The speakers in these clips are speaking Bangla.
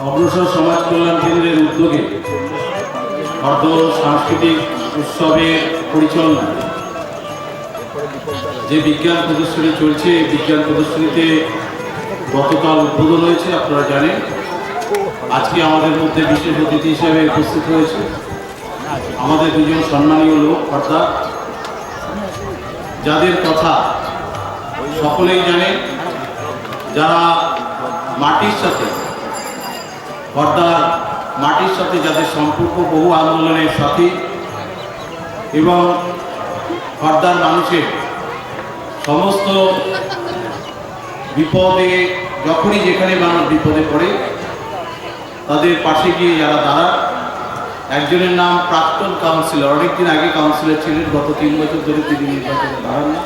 অগ্রসর সমাজ কল্যাণ কেন্দ্রের উদ্যোগে অর্ধ সাংস্কৃতিক উৎসবের পরিচালনা যে বিজ্ঞান প্রদর্শনী চলছে, এই বিজ্ঞান প্রদর্শনীতে গতকাল উদ্বোধন হয়েছে। আপনারা জানেন আজকে আমাদের মধ্যে বিশেষ অতিথি হিসেবে উপস্থিত হয়েছে আমাদের দুজন সম্মানীয় লোক, অর্থাৎ যাদের কথা সকলেই জানেন, যারা মাটির সাথে মাটির সাথে যাদের সম্পর্ক বহু আন্দোলনের সাথে এবং খর্দার মানুষের সমস্ত বিপদে যখনই যেখানে মানুষ বিপদে পড়ে তাদের পাশে গিয়ে যারা দাঁড়ান। একজনের নাম প্রাক্তন কাউন্সিলর, অনেকদিন আগে কাউন্সিলর ছিলেন, গত 3 বছর ধরে তিনি নির্বাচনে দাঁড়ান না,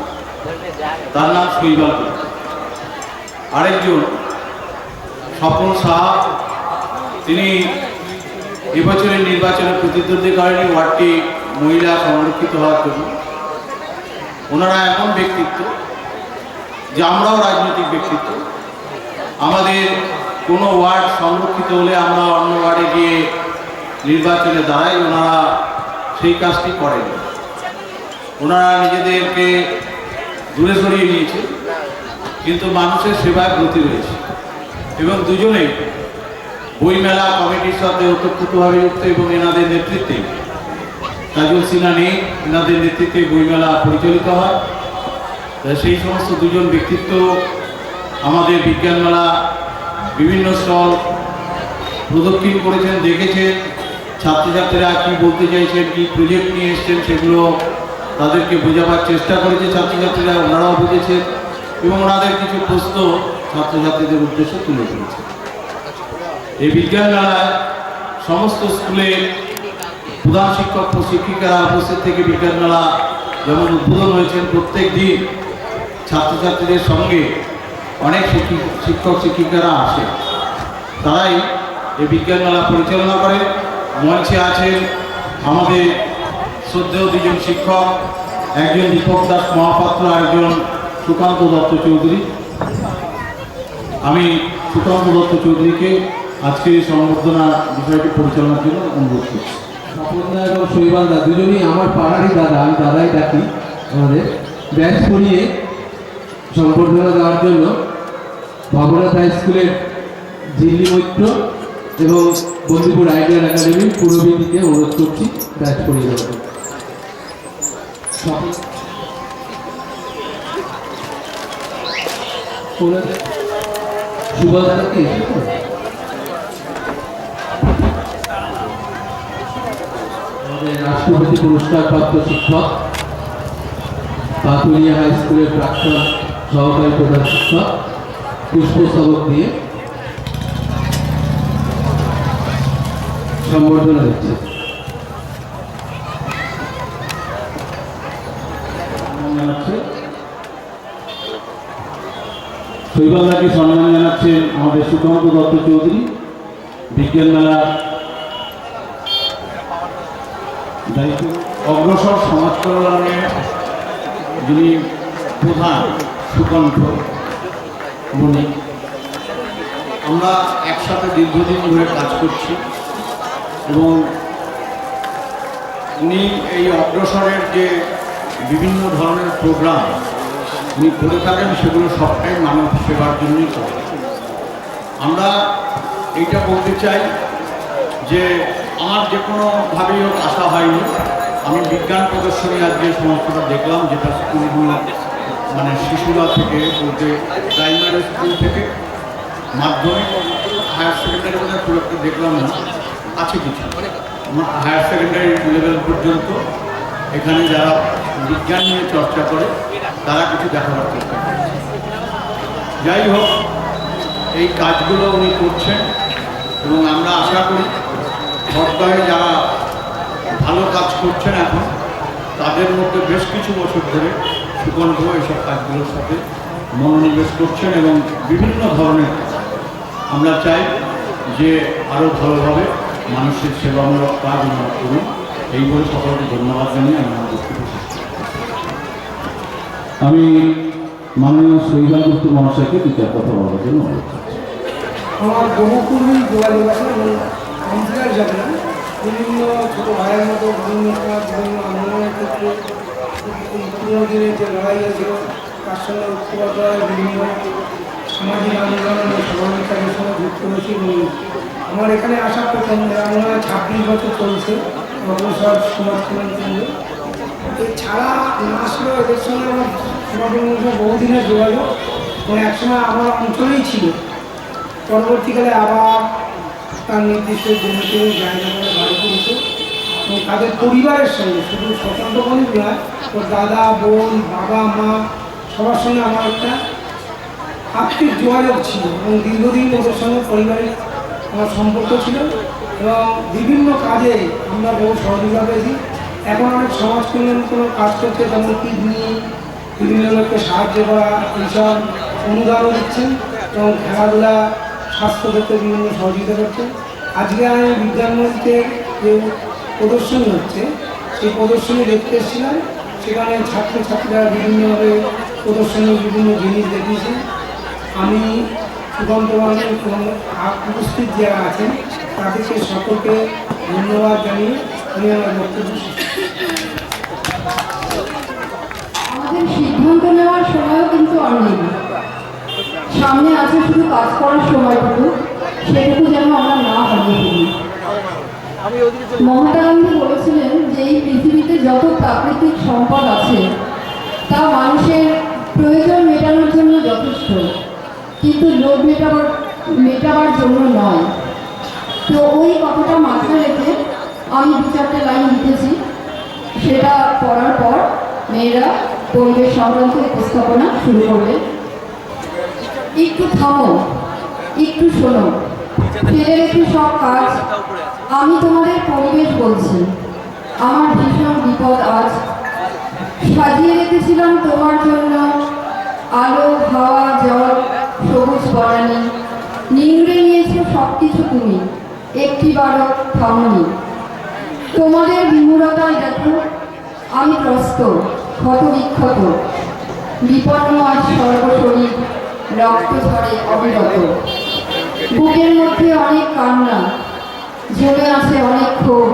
তার নাম শৈবাল। আরেকজন স্বপন সাহা, তিনি এবছরের নির্বাচনে প্রতিদ্বন্দ্বী করেনি ওয়ার্ডটি মহিলা সংরক্ষিত হওয়ার জন্য। ওনারা এমন ব্যক্তিত্ব যে আমরাও রাজনৈতিক ব্যক্তিত্ব, আমাদের কোনো ওয়ার্ড সংরক্ষিত হলে আমরা অন্য ওয়ার্ডে গিয়ে নির্বাচনে দাঁড়াই, ওনারা সেই কাজটি করেন। ওনারা নিজেদেরকে দূরে সরিয়ে নিয়েছে, কিন্তু মানুষের সেবায় ব্রতী রয়েছে এবং দুজনেই বইমেলা কমিটির সাথে ওতপ্রোতভাবে যুক্ত এবং এনাদের নেতৃত্বে, কাজল সিনহা নেই, এনাদের নেতৃত্বে বইমেলা পরিচালিত হয়। সেই সমস্ত দুজন ব্যক্তিত্ব আমাদের বিজ্ঞান মেলা বিভিন্ন স্টল প্রদক্ষিণ করেছেন, দেখেছেন ছাত্রছাত্রীরা কী বলতে চাইছেন, কী প্রজেক্ট নিয়ে এসছেন, সেগুলো তাদেরকে বোঝাবার চেষ্টা করেছে ছাত্রছাত্রীরা, ওনারাও বুঝেছেন এবং ওনাদের কিছু প্রশ্ন ছাত্রছাত্রীদের উদ্দেশ্যে তুলে ধরেছে। এই বিজ্ঞান মেলায় সমস্ত স্কুলে প্রধান শিক্ষক ও শিক্ষিকারা উপস্থিত থেকে বিজ্ঞান মেলা যেমন উদ্বোধন হয়েছেন, প্রত্যেক দিন ছাত্রছাত্রীদের সঙ্গে অনেক শিক্ষক শিক্ষিকারা আসে, তারাই এই বিজ্ঞান মেলা পরিচালনা করে। মঞ্চে আছেন আমাদের শ্রদ্ধেয় দুজন শিক্ষক, একজন দীপক দাস মহাপাত্র, একজন সুকান্ত দত্ত চৌধুরী। আমি সুকান্ত দত্ত চৌধুরীকে আজকে এই সংবর্ধনা বিষয়টি পরিচালনার জন্য অনুরোধ করছি। স্বপনদা এবং শৈবাল দা দুজনই আমার পাড়ারই দাদা, আমি দাদাই ডাকি। আমাদের ব্যাচ করিয়ে সংবর্ধনা দেওয়ার জন্য ভবনাথ হাই স্কুলের জিল্লি মৈত্র এবং বন্দিপুর আইডিয়াল একাডেমির পুরবিদিকে অনুরোধ করছি ব্যাচ করিয়ে দেওয়ার। সুবল দাদাকে রাষ্ট্রপতি পুরস্কার প্রাপ্ত শিক্ষক, পাতুলিয়া হাই স্কুলের প্রাক্তন সহকারী প্রধান শিক্ষক পুষ্পস্তবক দিয়ে সম্বর্ধনা দিচ্ছে। শৈবালদাকে সম্মান জানাচ্ছেন আমাদের সুকান্ত দত্ত চৌধুরী, বিজ্ঞান মেলা দায়িত্ব অগ্রসর সমাজ কল্যাণের যিনি প্রধান সুকণ্ঠ মণি। আমরা একসাথে দীর্ঘদিন ধরে কাজ করছি এবং উনি এই অগ্রসরের যে বিভিন্ন ধরনের প্রোগ্রাম উনি করে থাকেন, সেগুলো সবটাই মানব সেবার জন্যই করে। আমরা এইটা বলতে চাই যে আমার যে কোনোভাবেই হোক আশা হয়নি। আমি বিজ্ঞান প্রদর্শনী আজ যে সমস্তটা দেখলাম, যেটা স্কুলগুলো মানে শিশুরা থেকে বলতে প্রাইমারি স্কুল থেকে মাধ্যমিক হায়ার সেকেন্ডারি বোধহয় খুব একটা দেখলাম না, আছে কিছু হায়ার সেকেন্ডারি লেভেল পর্যন্ত এখানে যারা বিজ্ঞান নিয়ে চর্চা করে তারা কিছু দেখাবার চেষ্টা করছে। যাই হোক, এই কাজগুলো উনি করছেন এবং আমরা আশা করি সরকারে যারা ভালো কাজ করছেন এখন, তাদের মধ্যে বেশ কিছু বছর ধরে সুকণ্ঠ এইসব কাজগুলোর সাথে মনোনিবেশ করছেন এবং বিভিন্ন ধরনের আমরা চাই যে আরও ভালোভাবে মানুষের সেবামূলক কাজ আমরা করুন। এই বলে সকলকে ধন্যবাদ জানিয়ে আমি আমার বক্তব্য শেষ করছি। আমি মাননীয় শৈবাল দত্ত মহাশয়কে 2 কথা বলার জন্য অনুরোধ করছি। আমার বহুপূর্বই যোগাযোগ আছে এবং কাউন্সিলার যাবে না বিভিন্ন ছোটো ভাইয়ের মতো বিভিন্ন সময় বিভিন্ন আন্দোলনের ক্ষেত্রে পুরোনো দিনের যে লড়াই আছে তার সঙ্গে ঐক্যবদ্ধ হয় বিভিন্ন সামাজিক আন্দোলন ও সহযোগিতার সঙ্গে যুক্ত হয়েছি এবং আমার এখানে আসা প্রথম মনে হয় 26 বছর চলছে অগ্রসর সমাজ কল্যাণ কেন্দ্র। এছাড়া না আসলেও এদের সঙ্গে আমার সমাজের বহুদিনের যোগাযোগ এবং একসময় আমার অঞ্চলেই ছিল, পরবর্তীকালে আবার তার নির্দিষ্ট জমিতে জায়গা করে বাড়ি করেছে এবং তাদের পরিবারের সঙ্গে শুধু স্বতন্ত্র বণিক নয়, ওর দাদা বোন বাবা মা সবার সঙ্গে আমার একটা আত্মিক যোগাযোগ ছিল এবং দীর্ঘদিন ওদের সঙ্গে পরিবারের আমার সম্পর্ক ছিল এবং বিভিন্ন কাজে আমরা বহু সহযোগিতা পেয়েছি। এখন অনেক সমাজ কল্যাণ কোনো কাজ করছে, যেমন কিডনি বিভিন্ন লোককে সাহায্য করা এইসব অনুদানও দিচ্ছেন এবং খেলাধুলা স্বাস্থ্য ক্ষেত্রে বিভিন্ন সহযোগিতা করছেন। আজকে আমি বিজ্ঞান মঞ্চে যে প্রদর্শনী হচ্ছে সেই প্রদর্শনী দেখতে এসেছিলাম, সেখানে ছাত্রছাত্রীরা বিভিন্নভাবে প্রদর্শনী বিভিন্ন জিনিস দেখিয়েছে। আমি সুকান্ত বাংলার উপস্থিত যারা আছেন তাদেরকে সকলকে ধন্যবাদ জানিয়ে আমি আমার বক্তব্য শেষ করছি। আমাদের সিদ্ধান্ত নেওয়ার সময়ও কিন্তু আর নেই, সামনে আছে শুধু কাজ করার সময়টুকু, সেটুকু যেন আমরা না হারিয়ে ফেলি। মহাত্মা গান্ধী বলেছিলেন যে এই পৃথিবীতে যত প্রাকৃতিক সম্পদ আছে তা মানুষের প্রয়োজন মেটানোর জন্য যথেষ্ট, কিন্তু লোভ মেটাবার জন্য নয়। তো ওই কথাটা মাথায় রেখে আমি 2-4টে লাইন লিখেছি, সেটা পড়ার পর মেয়েরা পরিবেশ সংক্রান্ত উপস্থাপনা শুরু করবে। একটু থামো, একটু শোনো, ফেলে রেখে সব কাজ, আমি তোমাদের পরিবেশ বলছি। আমার ভীষণ বিপদ আজ, সাজিয়ে রেখেছিলাম তোমার জন্য আলো হাওয়া জল সবুজ বনানি, নিংড়ে নিয়েছো সব কিছু তুমি, একটিবারও থামনি। তোমাদের বিমূঢ়তায় দেখো আমি ত্রস্ত, ক্ষত বিক্ষত, বিপন্ন আজ সর্বশরীর, রক্ত ঝরে অবিরত, বুকের মধ্যে অনেক কান্না, জমে আছে অনেক ক্ষোভ।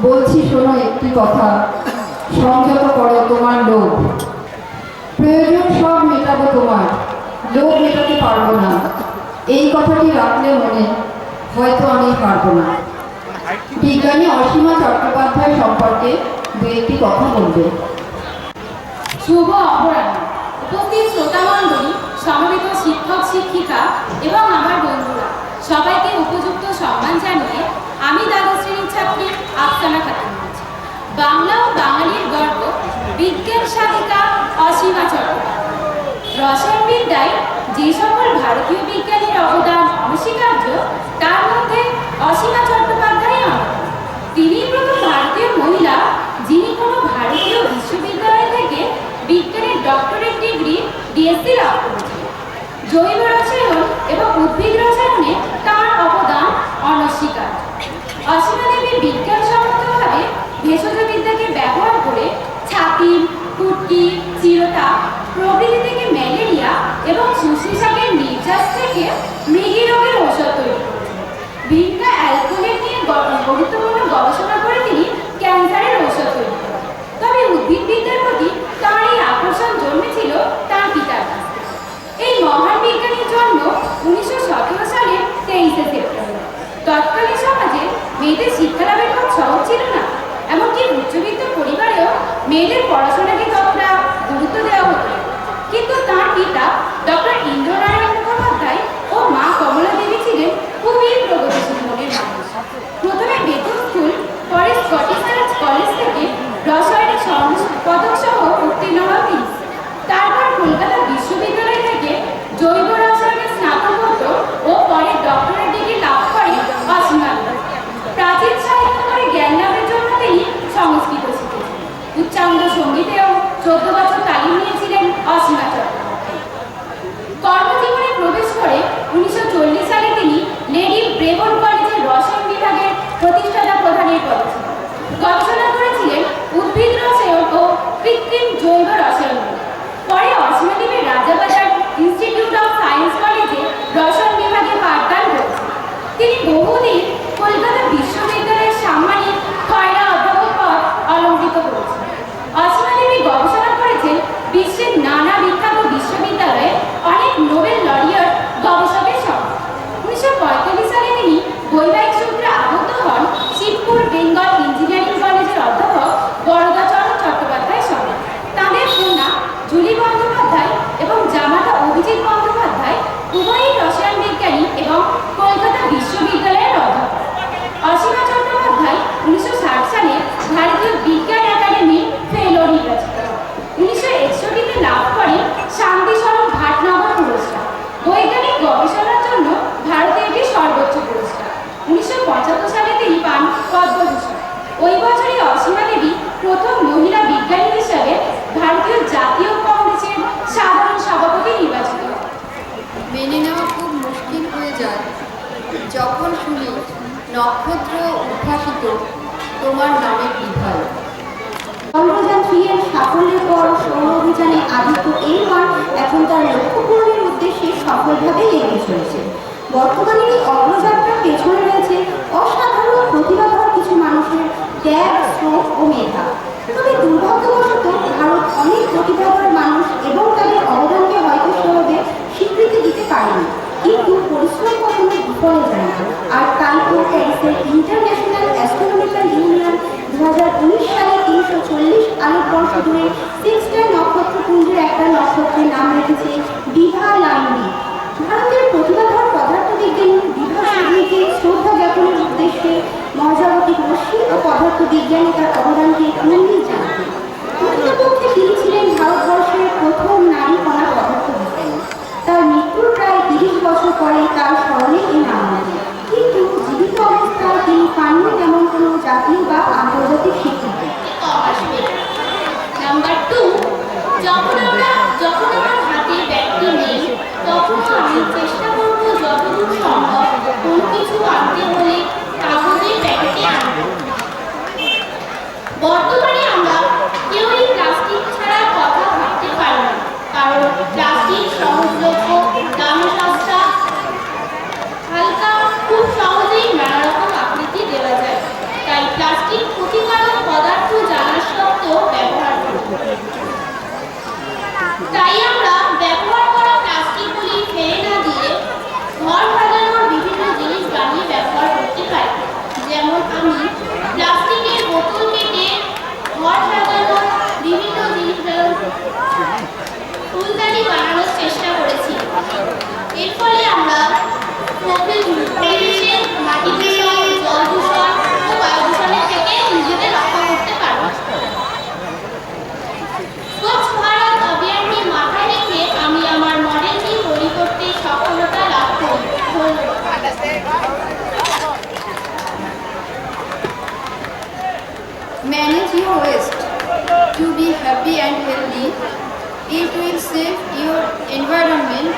বলছি শোনো একটি কথা, সংযত করো তোমার লোভ, প্রয়োজন সব মেটাবো তোমার, লোভ মেটাতে পারবো না। এই কথাটি রাখলে মনে, হয়তো আমি পারবো না। বিজ্ঞানী অসীমা চট্টোপাধ্যায় সম্পর্কে 2-1টি কথা বলবে। শুভ অপরাহ্ন। উপস্থিত শ্রোতামণ্ডলী, সমবেত শিক্ষক শিক্ষিকা এবং আমার বন্ধুরা, সবাইকে উপযুক্ত সম্মান জানিয়ে আমি দ্বাদশ শ্রেণীর ছাত্রী আফসানা খাতুন বলছি। বাংলা ও বাঙালির গর্ব বিজ্ঞান সাধিকা অসীমা চট্টোপাধ্যায়। রসায়নবিদ্যায় যে সকল ভারতীয় বিজ্ঞানীর অবদান অনস্বীকার্য, তার মধ্যে অসীমা চট্টোপাধ্যায় অন্যতম। তিনি প্রথম ভারতীয় মহিলা যিনি কোনো ভারতীয় বিশ্ববিদ্যালয় থেকে বিজ্ঞানের ডক্টরেট ডিগ্রি ডিএসসি লাভ করেছিলেন। জৈব রসায়ন এবং উদ্ভিদ রসায়নে তার অবদান অনস্বীকার্য। অসীমা দেবী বিজ্ঞানসম্মতভাবে ভেষজ বিদ্যাকে ব্যবহার করে ছাতিম, ফুটকি, চিরতা প্রভৃতি থেকে ম্যালেরিয়া এবং শুশ্রূষকের নির্যাস থেকে মৃগী রোগের ঔষধ তৈরি করেছিলেন। ভিন্না অ্যালকোহল নিয়ে গুরুত্বপূর্ণ গবেষণা করে তিনি ক্যান্সারের ঔষধ তৈরি করেন। তবে উদ্ভিদবিদ্যার প্রতি তাঁর এই আকর্ষণ জন্মেছিল তাঁর পিতার কাছ থেকে। এই মহান বিজ্ঞানীর জন্ম 1917 সালের 23শে সেপ্টেম্বর। তৎকালীন সমাজে মেয়েদের শিক্ষা লাভের পথ সহজ ছিল না, এমনকি উচ্চবিত্ত পরিবারেও মেয়েদের পড়াশোনাকে ততটা গুরুত্ব দেওয়া হতো। কিন্তু তাঁর পিতা ডক্টর ইন্দ্রনারায়ণ মুখোপাধ্যায় ও মা কমলা দেবী ছিলেন খুবই প্রগতিশীল মনের মানুষ। প্রথমে বেতন স্কুল, পরে স্কটিশ চার্চ কলেজ থেকে রসায়নিক পদক সহ উত্তীর্ণ হন তিনি। তারপর কলকাতা বিশ্ববিদ্যালয় থেকে জৈব রসায়নের স্নাতকোত্তর ও পরে ডক্টরেট ডিগ্রি লাভ করেন অসীমা দেবী। প্রাচীন সাহিত্য করে জ্ঞান লাভের জন্য তিনি সংস্কৃত শিখেছেন। উচ্চাঙ্গ সঙ্গীতেও জাতীয় বিজ্ঞান একাডেমির ফেলো নির্বাচিত হন। 1961-তে লাভ করেন শান্তিস্বরূপ ভাটনগর পুরস্কার। বৈজ্ঞানিক গবেষণার জন্য ভারতে এটি সর্বোচ্চ পুরস্কার। 1975 সালে তিনি পান পদ্মভূষণ। ওই বছরই অসীমা দেবী প্রথম মহিলা বিজ্ঞানী হিসাবে ভারতীয় জাতীয় কংগ্রেসের সাধারণ সভাপতি নির্বাচিত হন। মেনে নেওয়া খুব মুশকিল হয়ে যায় যখন শুনি নক্ষত্র উদ্ভাসিত তোমার নামের বিধায়। চন্দ্রযান 3 এর সাফল্যের পর সৌর অভিযানে আদিত্য A1 এখন তার লক্ষ্য পূরণের উদ্দেশ্যে সফলভাবে এগিয়ে চলেছে। বর্তমানে এই অগ্রযাত্রার পেছনে রয়েছে অসাধারণ প্রতিভাধর কিছু মানুষের ত্যাগ, শ্রম ও মেধা। তবে দুর্ভাগ্যবশত ভারত অনেক প্রতিভাধর মানুষ এবং তাদের অবদানকে হয়তো সেভাবে স্বীকৃতি দিতে পারেনি, কিন্তু পরিশ্রম কখনো বিফলে যায় না। আর তাই তো প্যারিসের ইন্টারন্যাশনাল অ্যাস্ট্রোনমিক্যাল ইউনিয়ন 2019 সালে 340 আলোকবর্ষ দূরে সিক্সটার নক্ষত্রপুঞ্জের একটা নক্ষত্রের নাম রেখেছে বিভা লাইনবি। ভারতের প্রতিভাধর পদার্থবিজ্ঞানী বিভা লাইনবিকে শ্রদ্ধা জ্ঞাপনের উদ্দেশ্যে মহাজাগতিক রশ্মি ও পদার্থবিজ্ঞানে তার অবদানকে মন্দির জানাতেন। প্রকৃতপক্ষে তিনি ছিলেন ভারতবর্ষের প্রথম নারী কণা পদার্থবিজ্ঞানী। তার মৃত্যুর প্রায় 30 বছর পরে তার স্মরণে এই নাম আছে, কিন্তু জীবিত অবস্থায় তিনি পাননি তেমন কোনো জাতীয় বা আন্তর্জাতিক স্বীকৃতি। নাম্বার 2, যখন আমার হাতে ব্যাগটি নেই তখন আমি চেষ্টা করব যতদূর সম্ভব কোনো কিছু আনতে হলে কাগজের প্যাকেটে আনবো। বর্তমানে আমরা কেউই প্লাস্টিক ছাড়া কথা ভাবতে পারি না, কারণ প্লাস্টিক সহজলভ্য, দামে সস্তা, হালকা, খুব সহজেই নানা রকম আকৃতি দেওয়া যায়। তাই প্লাস্টিক ক্ষতিকারক পদার্থ জানা সত্ত্বেও ব্যবহার করি। তাই আমরা ব্যবহার করা প্লাস্টিকগুলি ফেলে না দিয়ে ঘর সাজানোর বিভিন্ন জিনিস বানিয়ে ব্যবহার করতে পারি। যেমন আমি প্লাস্টিকের বোতল কেটে ঘর সাজানোর বিভিন্ন জিনিস ফুলদানি বানানোর চেষ্টা করেছি। এর ফলে আমরা পরিবেশের মাটি দূষণ, জল দূষণ ও বায়ু দূষণের থেকে নিজেদের রক্ষা করতে পারব। স্বচ্ছ ভারত অভিযানকে মাথায় রেখে আমি আমার মডেলটি তৈরি করতে সফলতা লাভ করি। Manage your waste to be happy and healthy. It will save your environment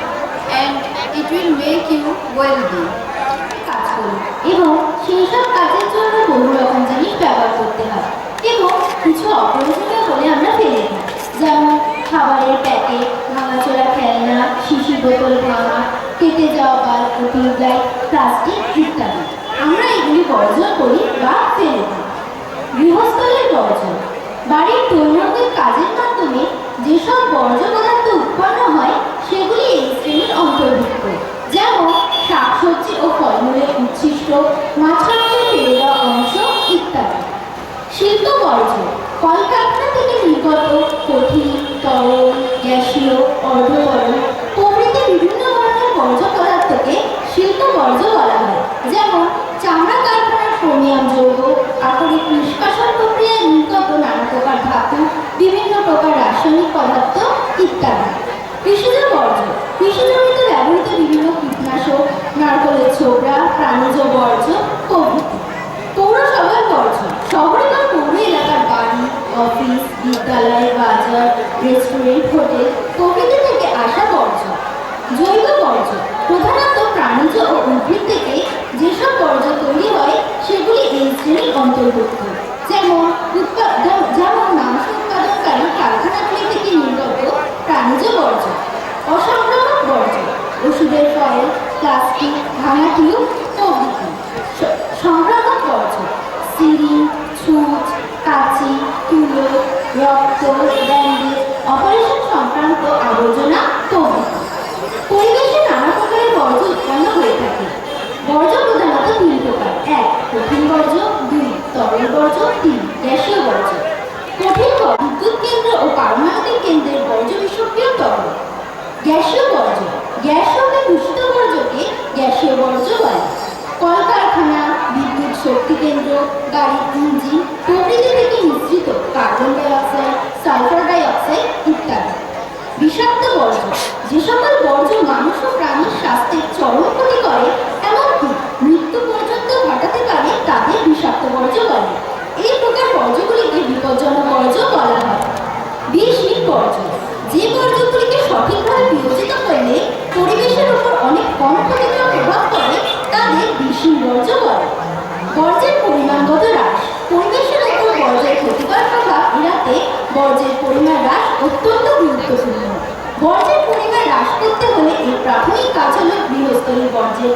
and it will make you wealthy. কাজ করি এবং সেই সব কাজের জন্য বহু রকম জিনিস ব্যবহার করতে হয় এবং কিছু অপ্রয়োজনীয় বলে আমরা ফেলে দিই, যেমন খাবারের প্যাকেট, ভাঙাচোরা খেলনা, শিশি বোতল ভাঙা, কেটে যাওয়া বাল্ব ও টিউবলাইট, প্লাস্টিক ইত্যাদি। আমরা এগুলি বর্জন করি বা ফেলে দিই। গৃহস্থলের বর্জ্য, বাড়ির দৈনন্দিন কাজের মাধ্যমে যেসব বর্জ্য পদার্থ উৎপন্ন হয় সেগুলি এই শ্রেণীর অন্তর্ভুক্ত, যেমন শাকসবজি ও ফলমূলের উচ্ছিষ্ট, মাছ মাংসের ফেলে দেওয়া অংশ ইত্যাদি। শিল্প বর্জ্য, কলকারখানা থেকে নির্গত কঠিন, তরল, গ্যাসীয়, অর্ধতরল প্রভৃতি বিভিন্ন ধরনের বর্জ্য পদার্থকে শিল্প বর্জ্য বলা হয়, যেমন চামড়া কারখানার ক্রোমিয়াম যৌগ, আকরিক নিষ্কাশন প্রক্রিয়ায় নির্গত নানা প্রকার ধাতু, বিভিন্ন প্রকার রাসায়নিক পদার্থ ইত্যাদি। কৃষিজ বর্জ্য, কৃষিজমিতে ব্যবহৃত বিভিন্ন কীটনাশক, নারকেলের ছোবড়া, প্রাণীজ বর্জ্য প্রভৃতি। পৌরসভার বর্জ্য, শহরে বা পৌর এলাকার বাড়ি, অফিস, বিদ্যালয়, বাজার, রেস্টুরেন্ট, হোটেল প্রভৃতি থেকে আসা বর্জ্য। জৈব বর্জ্য, প্রধানত প্রাণীজ ও উদ্ভিদ থেকে যেসব বর্জ্য তৈরি হয় সেগুলি এই শ্রেণীর অন্তর্ভুক্ত, যেমন মাংস উৎপাদনকারী কারখানাগুলি থেকে নির্গত প্রাণীজ বর্জ্য। অসংক্রামক বর্জ্য, ওষুধের ফয়েল, প্লাস্টিক, ভাঙা টিউব প্রভৃতি। সংক্রামক বর্জ্য, সিরিঞ্জ, ছুঁচ, কাঁচি, তুলো, রক্ত, ব্যান্ডেজ, অপারেশন সংক্রান্ত আবর্জনা প্রভৃতি। পরিবেশে নানা প্রকারের বর্জ্য উৎপন্ন হয়ে থাকে। বর্জ্য প্রধানত 3 প্রকার: 1 কঠিন বর্জ্য, 2 তরল বর্জ্য, 3 গ্যাসীয় বর্জ্য। কঠিন বিদ্যুৎ কেন্দ্র ও পারমাণবিক কেন্দ্রের বর্জ্য বিষক্রিয় তরল। গ্যাসীয় বর্জ্য, গ্যাস হতে দূষিত বর্জ্যকে গ্যাসীয় বর্জ্য বলে। কলকারখানা, বিদ্যুৎ শক্তি কেন্দ্র, গাড়ির ইঞ্জিন প্রভৃতি থেকে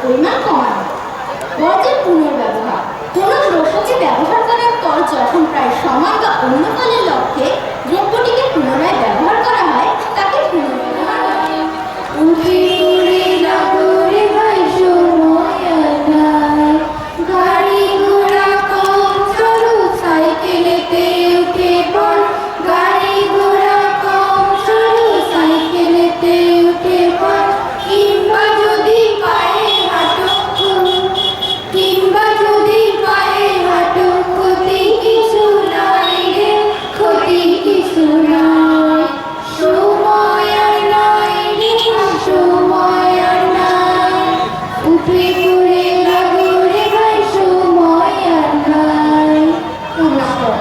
পরিমাণ কমানো। বর্জ্যের পুনর্ব্যবহার। কোনো দ্রব্যকে ব্যবহার করার পর যখন প্রায় সমান বা অন্য কালের লক্ষ্যে দ্রব্যটিকে পুনরায় ব্যবহার করা হয় তাকে পুনর্ব্যবহার বলে। উঠে উড়ে নগরে ভাই সময় নাই, গাড়ি ঘোড়া কম চলো সাইকেলেতে উঠে পড়, গাড়ি ঘোড়া কম চলো সাইকেলেতে উঠে পড়, কিংবা যদি পায়ে হাঁটো, কিংবা যদি পায়ে হাঁটো, ক্ষতি কিছু নাই রে, ক্ষতি কিছু নাই, সময় আর নাই রে, সময় আর নাই, উঠে পড়ে লাগরে ভাই সময় আর নাই। নমস্কার।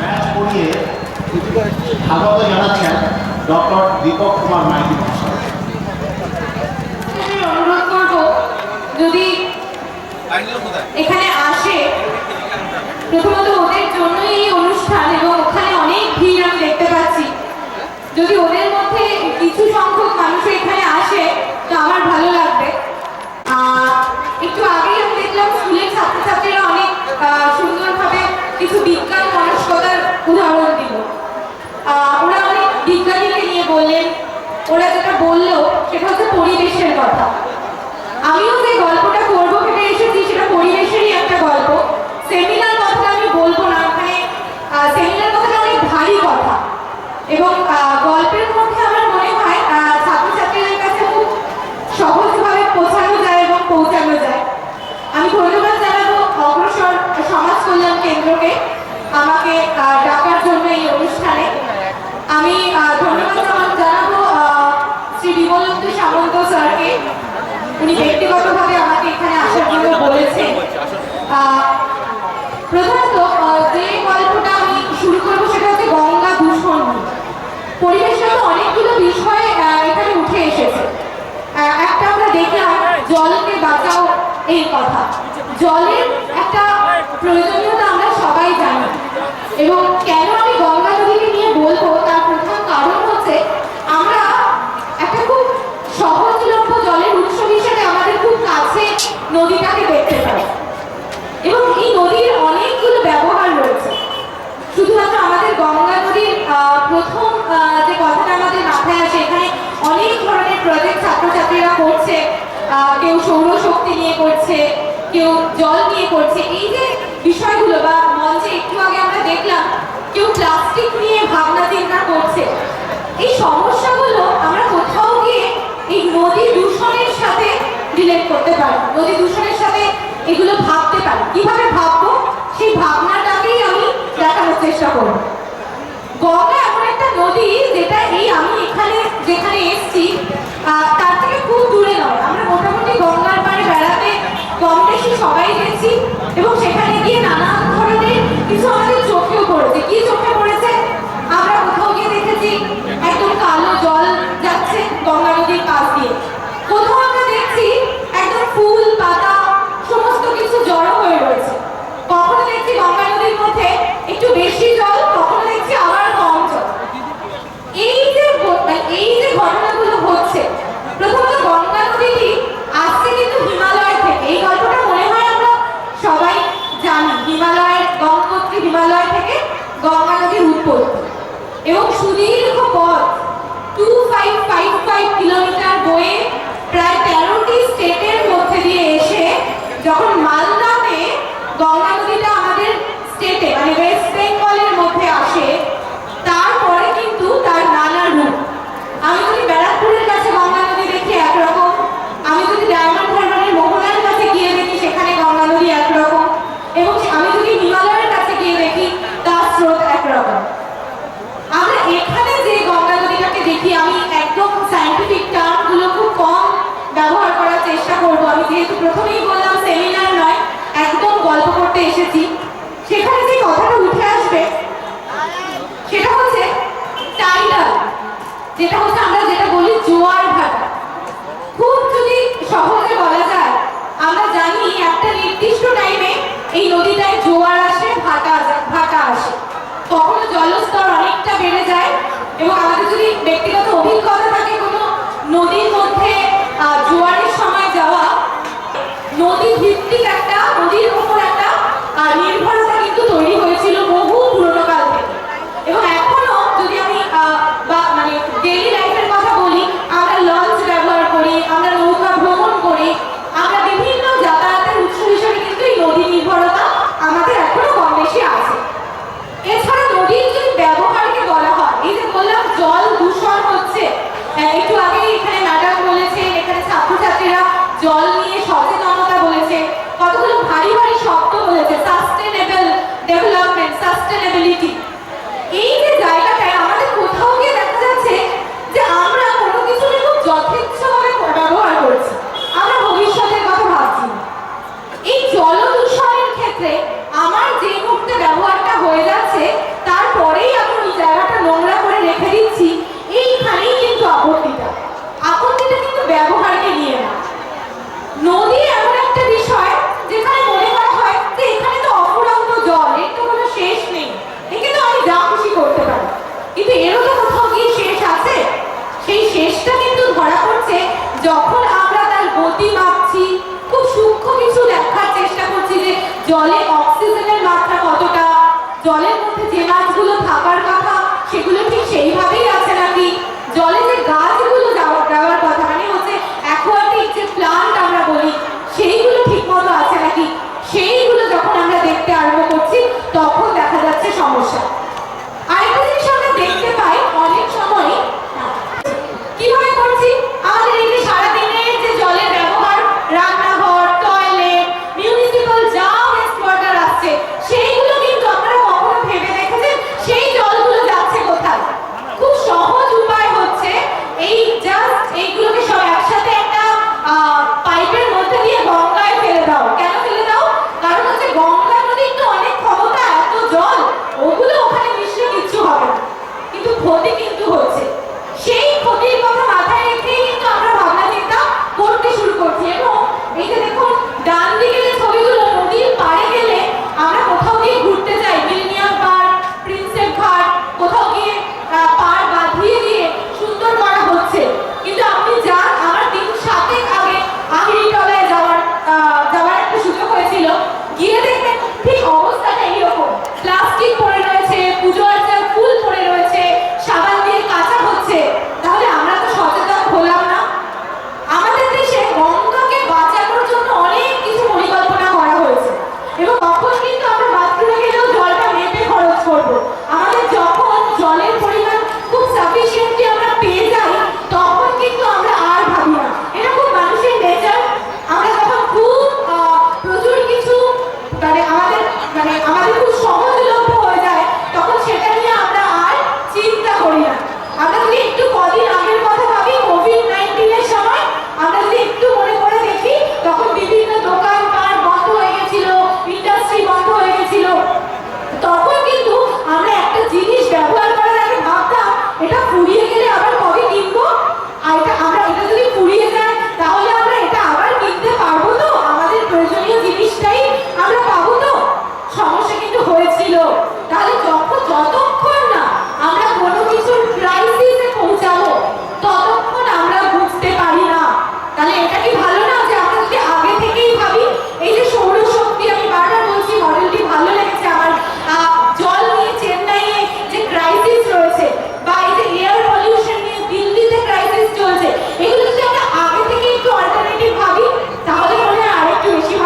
ব্যাচ পড়িয়ে স্বাগত জানাচ্ছেন ডক্টর দীপক কুমার মাইতি মহাশয়। আমি অনুরোধ করবো যদি এখানে আসে, প্রথমত ওদের জন্যই এই অনুষ্ঠান এবং ওখানে অনেক ভিড় আমি দেখতে পাচ্ছি, যদি ওদের মধ্যে কিছু সংখ্যক মানুষ এখানে আসে তো আমার ভালো লাগবে। একটু আগেই আমি দেখলাম স্কুলের ছাত্রছাত্রীরা অনেক সুন্দরভাবে কিছু বিজ্ঞান মনস্কতার উদাহরণ দিল। ওরা অনেক বিজ্ঞানীকে নিয়ে বললেন, ওরা যেটা বললো সেটা হচ্ছে পরিবেশের কথা। আমিও যে গল্পটা করবো ভেবে এসেছি সেটা পরিবেশেরই একটা গল্প। সেমিনার কথাটা আমি বলবো না, ওখানে সেমিনার কথাটা অনেক ভারী কথা এবং গল্পের মধ্যে আমার মনে হয় ছাত্রছাত্রীদের কাছে খুব সহজভাবে পৌঁছানো যায় এবং পৌঁছানো যায়। আমি ধন্যবাদ জানাবো অগ্রসর সমাজ কল্যাণ কেন্দ্রকে আমাকে ডাকার জন্য এই অনুষ্ঠানে। আমি ধন্যবাদ জানাবো শ্রী বিমলন্তি সামন্ত স্যারকে, উনি ব্যক্তিগতভাবে আমাকে এখানে আসার জন্য বলেছেন। প্রধানত যে গল্পটা আমি শুরু করবো সেটা হচ্ছে গঙ্গা দূষণ। পরিবেশগত অনেকগুলো বিষয় এখানে উঠে এসেছে। একটা আমরা দেখলাম জলকে বাঁচাও এই কথা। জলের একটা প্রয়োজনীয়তা আমরা সবাই জানি এবং কেন আমি গঙ্গা নদীকে নিয়ে বলবো তার প্রধান কারণ হচ্ছে আমরা একটা খুব সহজলভ্য জলের উৎস হিসেবে আমাদের খুব কাছে নদীটাকে দেখতে পাই এবং এই নদীর অনেকগুলো ব্যবহার রয়েছে। শুধুমাত্র আমাদের গঙ্গা নদীর প্রথম যে কথাটা আমাদের মাথায় আসে, এখানে অনেক ধরনের প্রজেক্ট ছাত্রছাত্রীরা করছে, কেউ সৌরশক্তি নিয়ে করছে, কেউ জল নিয়ে করছে। এই যে বিষয়গুলো বা মঞ্চে একটু আগে আমরা দেখলাম কেউ প্লাস্টিক নিয়ে ভাবনা চিন্তা করছে, এই সমস্যাগুলো আমরা কোথাও গিয়ে এই নদী দূষণের সাথে রিলেট করতে পারি, নদী দূষণের সাথে এগুলো ভাবতে পারি। কিভাবে ভাববো সেই ভাবনাটাকেই আমি দেখানোর চেষ্টা করব। গঙ্গা এমন একটা নদী যেটা এই আমি এখানে যেখানে এসেছি তার থেকে খুব দূরে নয়। আমরা মোটামুটি গঙ্গার পাড়ে বেড়াতে কম বেশি সবাই গেছি এবং সেখানে গিয়ে নানান ধরনের কিছু আমাদের চোখেও পড়েছে। কি চোখে পড়েছে? আমরা কোথাও গিয়ে দেখেছি একদম কালো জল যাচ্ছে গঙ্গা নদীর পাশ দিয়ে, কোথাও আমরা দেখছি একদম ফুল পাতা সমস্ত কিছু জড়ো হয়ে রয়েছে। কখনো দেখছি গঙ্গা নদীর মধ্যে একটু বেশি জল, কখনো দেখছি আবার কম জল। এই যে ঘটনাগুলো হচ্ছে, প্রথমত গঙ্গা নদীটি আসছে কিন্তু হিমালয় থেকে। এই গল্পটা মনে হয় আমরা সবাই জানি, হিমালয়ের গঙ্গোত্রী হিমালয় থেকে গঙ্গা নদীর উৎপত্তি এবং সুদীর্ঘ পথ 2555 কিলোমিটার বয়ে প্রায় 13টি স্টেটের মধ্যে দিয়ে এসে যখন মালদাতে গঙ্গা নদীটা আমাদের স্টেটে মানে ওয়েস্ট বেঙ্গলের মধ্যে আসে, তারপরে কিন্তু তার নানা রূপ। আমি যদি ব্যারাকপুরের কাছে গঙ্গা নদী দেখি একরকম, আমি যদি ডায়মন্ড হারবারের মোহনার কাছে গিয়ে দেখি সেখানে গঙ্গা নদী একরকম, এবং আমি যদি হিমালয়ের কাছে গিয়ে দেখি তার স্রোত একরকম। আমরা এখানে যে গঙ্গা নদীটাকে দেখি, আমি একদম সায়েন্টিফিক টার্মগুলো খুব কম ব্যবহার করার চেষ্টা করব। আমি যেহেতু প্রথমেই বললাম সেমিনার নয়, একদম গল্প করতে এসেছি, সেখানে যে কথাটা উঠে আসবে সেটা হচ্ছে টাইডাল, যেটা হচ্ছে আমরা যেটা বলি জোয়ার ভাটা। খুব যদি সহজে বলা যায়, আমরা জানি একটা নির্দিষ্ট টাইমে এই নদীটায় জোয়ার আসে, ভাটা আসে, কখনো জলস্তর অনেকটা বেড়ে যায় এবং আমাদের যদি ব্যক্তিগত অভিজ্ঞতা থাকে কোনো নদীর মধ্যে জোয়ারের সময় যাওয়া, জলের মধ্যে যে মাছগুলো থাকার কথা সেগুলো ঠিক সেইভাবেই আছে নাকি, জলে যে গাছগুলো দেওয়ার কথা মানে হচ্ছে অ্যাকোয়াটিক যে প্লান্ট আমরা বলি সেইগুলো ঠিক মতো আছে নাকি, সেইগুলো যখন আমরা দেখতে আরম্ভ করছি তখন দেখা যাচ্ছে সমস্যা। আরেকটা জিনিস আমরা দেখতে পাই অনেক সময় কিভাবে করছি, আমাদের এই যে সারাদিনের যে জলের ব্যবহার, রান্নাঘর, টয়লেট, মিউনিসিপাল যা ওয়েস্ট ওয়াটার আসছে সেইগুলো কিন্তু আপনারা কখনো ভেবে দেখেছেন সেই জলগুলো যাচ্ছে কোথায়? খুব সহজ উপায় হচ্ছে এই জাস্ট এইগুলোকে সব একসাথে একটা পাইপের মধ্যে দিয়ে গঙ্গায় ফেলে দাও। কেন ফেলে দাও? কারণ হচ্ছে গঙ্গা নদীর তো অনেক ক্ষমতা, এত জল ওগুলো ওখানে মিশলে কিচ্ছু হবে না, কিন্তু ক্ষতি কিন্তু হচ্ছে। সেই ক্ষতির কথা মাথায় রেখেই কিন্তু আমরা ভাবনা চিন্তা করতে শুরু করছি। এবং এই যে দেখুন ডান দিকে যে ছবিগুলো, নদীর পাড়ে গেলে আমরা কোথাও গিয়ে ঘুরতে যাই, মিলেনিয়াম পার্ক, প্রিন্সেপ ঘাট, কোথাও গিয়ে পাড় বাঁধিয়ে দিয়ে সুন্দর করা হচ্ছে, কিন্তু আপনি যান, আমার 3-7 আগে আহিরিটলায় যাওয়ার একটা সুযোগ হয়েছিল, গিয়ে দেখবেন ঠিক অবস্থাটা এইরকম, প্লাস্টিক পড়ে রয়েছে, পুজো আর্চার ফুল পড়ে রয়েছে, সাবান দিয়ে কাঁচা হচ্ছে। তাহলে আমরা তো সচেতন হলাম না। আমাদের দেশে গঙ্গাকে বাঁচানোর জন্য অনেক কিছু পরিকল্পনা করা হয়েছে এবং তখন কিন্তু আমরা বাথরুমে গেলেও জলটা মেপে খরচ করব। আমাদের যখন জলের পরিমাণ খুব সাফিসিয়েন্টলি আমরা পেয়ে যাই তখন কিন্তু আমরা আর ভাবি না, এটা খুব মানুষের নেচার। আমরা যখন খুব প্রচুর কিছু আমাদের খুব সহজলভ্য হয়ে যায় তখন সেটা নিয়ে আমরা আর চিন্তা করি না। আমরা যদি একটু কদিন আগের কথা ভাবি, কোভিড-19 এর সময় আমরা যদি একটু মনে করে দেখি তখন বিভিন্ন দোকানপাট বন্ধ হয়ে গেছিল, ইন্ডাস্ট্রি বন্ধ হয়ে গেছিল, তখন কিন্তু আমরা একটা জিনিস ব্যবহার করার আগে ভাবতাম এটা ফুরিয়ে গেলে আবার কবে কিনবো, আর এটা যদি ফুরিয়ে যায় তাহলে আমরা এটা আবার কিনতে পারবো তো, আমাদের প্রয়োজনীয় জিনিসটাই আমরা পাবো তো। সমস্যা কিন্তু হয়েছিল। তাহলে যতক্ষণ না আমরা কোনো কিছুর ক্রাইসিসে পৌঁছাবো ততক্ষণ আমরা বুঝতে পারি না। তাহলে এটা কি ভালো না যে আমরা যদি আগে থেকেই ভাবি? এই যে সৌরশক্তি, আমি বারবার বলছি মডেলটি ভালো লেগেছে আমার, জল নিয়ে চেন্নাইয়ে যে ক্রাইসিস রয়েছে বা এই যে এয়ার পলিউশন নিয়ে দিল্লিতে ক্রাইসিস চলছে, এগুলো যদি আমরা আগে থেকে একটু অল্টারনেটিভ ভাবি তাহলে মনে হয় আরেকটু বেশি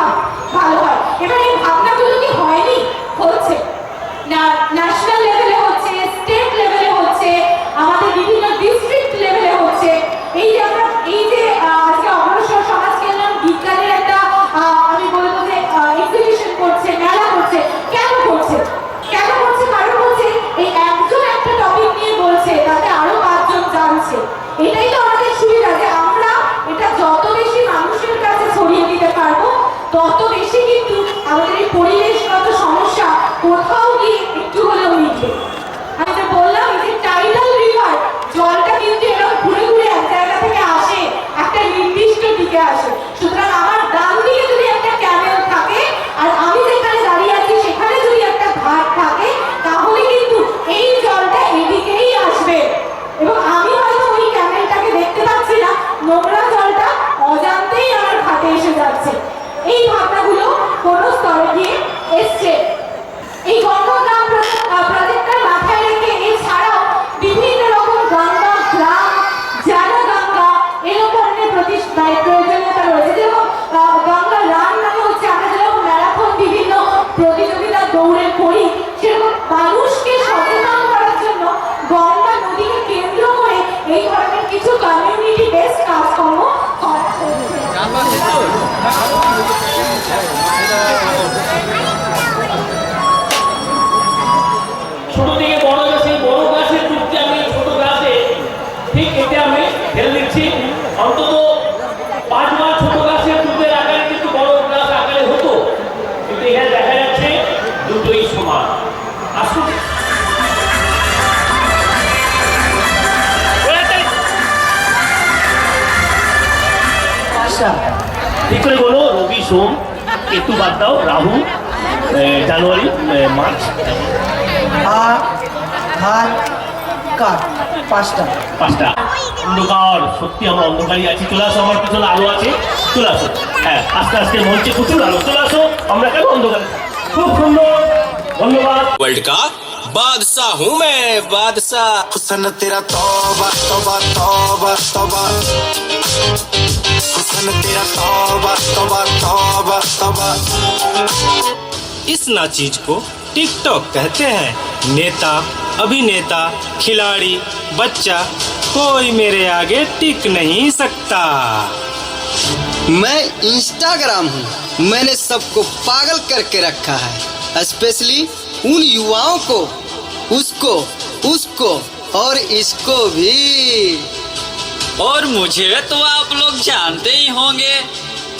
ভালো হয়। এবার এই ভাবনাগুলো কি হয়নি? হচ্ছে, ন্যাশনাল লেভেলে হচ্ছে, স্টেট লেভেলে হচ্ছে, আমাদের বিভিন্ন ডিস্ট্রিক্ট লেভেলে হচ্ছে। এই যে আমরা আজকে অগ্রসর সমাজ কল্যাণ বিজ্ঞানের একটা আমি বলবো যে এক্সিবিশন করছে, মেলা করছে। কেন করছে? কারণ হচ্ছে এই একজন একটা টপিক নিয়ে বলছে, তাতে আরো 5 জন জানছে। এটাই তো আমাদের সুবিধা যে আমরা এটা যত বেশি মানুষের কাছে ছড়িয়ে দিতে পারবো তত বেশি কিন্তু আমাদের এই পরিবেশগত সমস্যা কোথাও গিয়ে একটু হলেও মিটবে। আমি যে বললাম এই যে টাইডাল রিভার, জলটা কিন্তু এরকম ঘুরে ঘুরে এক জায়গা থেকে আসে, একটা নির্দিষ্ট দিকে আসে। সুতরাং আমার ডান দিকে যদি একটা ক্যামেল থাকে আর আমি যেখানে দাঁড়িয়ে আছি সেখানে যদি একটা ঘাট থাকে তাহলে কিন্তু এই জলটা এদিকেই আসবে এবং আমি হয়তো ওই ক্যামেলটাকে দেখতে পাচ্ছি না, নোংরা জলটা অজান্তেই আমার ঘাটে এসে যাচ্ছে। এই ভাবনাগুলো কোন স্তরে গিয়ে এসছে। এই গঙ্গা গ্রাম প্রজেক্টটার মাথায় রেখে এছাড়াও বিভিন্ন রকম গঙ্গা গ্রাম, জানা গঙ্গা এরকম ধরনের প্রয়োজনীয়তা রয়েছে। যেরকম গঙ্গা রান নামে হচ্ছে, আমরা যেরকম ম্যারাথন বিভিন্ন প্রতিযোগিতা দৌড়ে করি, সেরকম মানুষকে সচেতন করার জন্য গঙ্গা নদীকে কেন্দ্র করে এই ধরনের কিছু কমিউনিটি বেসড কাজকর্ম করা হচ্ছে। ছোট থেকে বড় গাছে, বড় গাছের টুকতে আমি ছোট গাছে ঠিক এতে আমি ঢেলে দিচ্ছি। অন্তত 5 বার ছোট গাছের টুকদের আকারে কিন্তু বড় গাছ আকারে হতো, কিন্তু এখানে দেখা যাচ্ছে দুটোই সমান। আসুন ঠিক করে বলো, রবি সোম কেতু বাদ দাও, রাহু জানুয়ারি মার্চ, পাঁচটা। অন্ধকার, সত্যি আমরা অন্ধকারই আছি। চলে আসো, আমার পিছনে আলো আছে, চলে আসো। হ্যাঁ, আস্তে আস্তে মঞ্চে প্রচুর আলো, চলে আসো। আমরা কেন অন্ধকার? খুব সুন্দর। ধন্যবাদ। वर्ल्ड का बादशाह हूँ मैं, बादशाह। हुसन तेरा तौबा तौबा तौबा तौबा, हुसन तेरा तौबा तौबा तौबा तौबा। इस नाचीज को टिकटॉक कहते हैं। नेता, अभिनेता, खिलाड़ी, बच्चा, कोई मेरे आगे टिक नहीं सकता। मैं इंस्टाग्राम हूँ, मैंने सबको पागल करके रखा है, स्पेशली उन युवाओं को, उसको और इसको भी। और मुझे तो आप लोग जानते ही होंगे,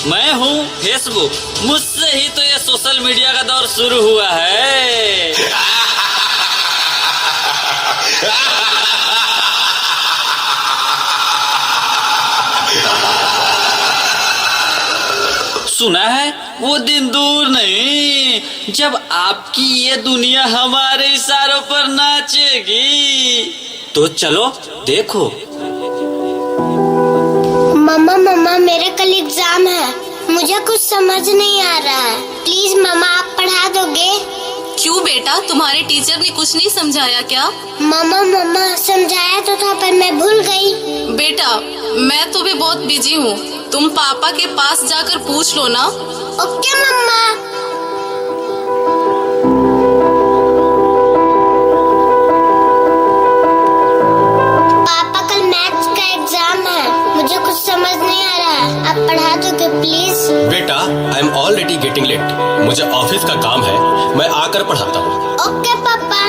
मैं हूँ फेसबुक। मुझसे ही तो ये सोशल मीडिया का दौर शुरू हुआ है। सुना है वो दिन दूर नहीं जब आपकी ये दुनिया हमारे इशारों पर नाचेगी। तो चलो देखो। मम्मा मम्मा मेरा कल एग्जाम है, मुझे कुछ समझ नहीं आ रहा है, प्लीज मम्मा आप पढ़ा दोगे? क्यों बेटा, तुम्हारे टीचर ने कुछ नहीं समझाया क्या? मम्मा मम्मा समझाया तो था पर मैं भूल गई। बेटा मैं तो भी बहुत बिजी हूँ, तुम पापा के पास जाकर पूछ लो ना। ओके मम्मा। पापा कल मैथ्स का एग्जाम है, मुझे कुछ समझ नहीं आ रहा है, आप पढ़ा दोगे प्लीज? बेटा, I am already getting late, मुझे ऑफिस का काम है, मैं आकर पढ़ाता हूँ। ओके पापा।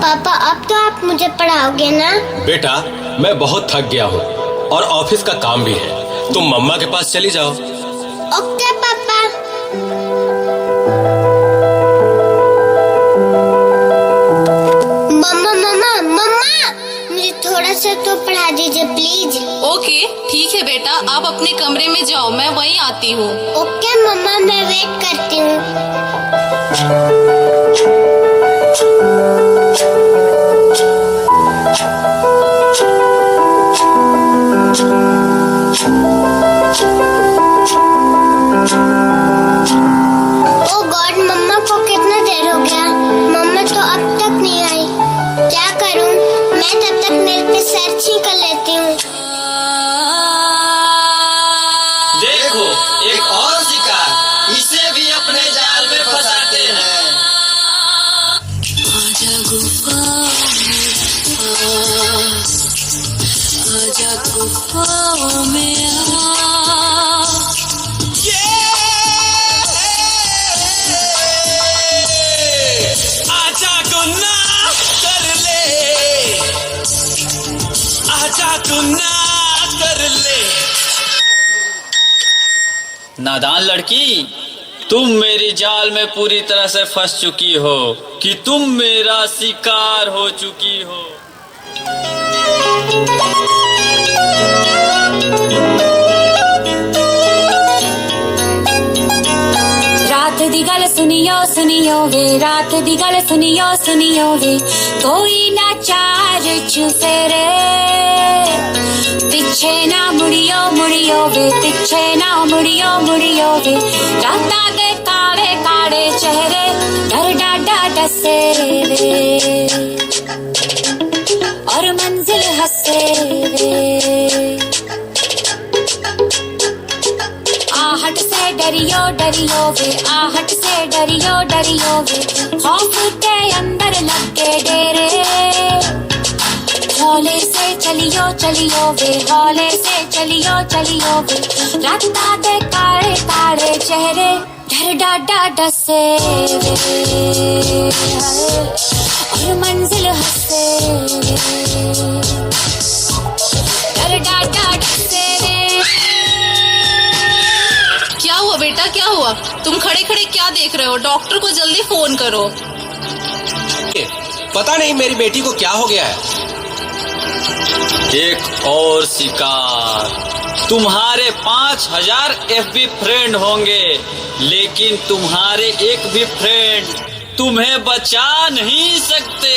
पापा अब तो आप मुझे पढ़ाओगे ना? बेटा, मैं बहुत थक गया हूँ और ऑफिस का काम भी है, तुम मम्मा के पास चली जाओ। ओके पापा। मम्मा मम्मा मम्मा मुझे थोड़ा सा तो पढ़ा दीजिए प्लीज। ओके ठीक है बेटा, आप अपने कमरे में जाओ, मैं वहीं आती हूँ। ओके मम्मा मैं वेट करती हूँ। ओ गॉड, मम्मा को कितना देर हो गया, मम्मा तो अब तक नहीं आई। क्या करूं? मैं तब तक नेट पे सर्च ही कर लेती हूँ। देखो एक और शिकार, इसे भी अपने जाल में फंसाते हैं। आजा गुफा आजा गुफाओं में आजा गुनाह कर ले, आजा गुनाह कर ले। नादान लड़की, तुम मेरी जाल में पूरी तरह से फंस चुकी हो कि तुम मेरा शिकार हो चुकी हो। रात दी गल सुनियो सुनियो वे, रात दी गल सुनियो सुनियो वे, कोई ना चार चुफेरे, पीछे ना मुड़ियो मुड़ियो वे, पीछे ना मुड़ियो मुड़ियो वे, राता दे काले काले चेहरे, डर डाडा डसे वे, और मंजिल हंसे वे। आहट से डरियो डरियो वे, आहट से डरियो डरियो वे, खौफ के अंदर लगे डेरे, हौले से चलियो चलियो वे, हौले से चलियो चलियो वे, राता दे काले काले चेहरे, डर डाडा डसे वे, और मंजिल हंसे वे, डर डाडा डसे वे। क्या हुआ बेटा, क्या हुआ? तुम खड़े खड़े क्या देख रहे हो? डॉक्टर को जल्दी फोन करो। पता नहीं मेरी बेटी को क्या हो गया है। एक और शिकार, तुम्हारे 5000 FB फ्रेंड होंगे, लेकिन तुम्हारे एक भी फ्रेंड तुम्हें बचा नहीं सकते।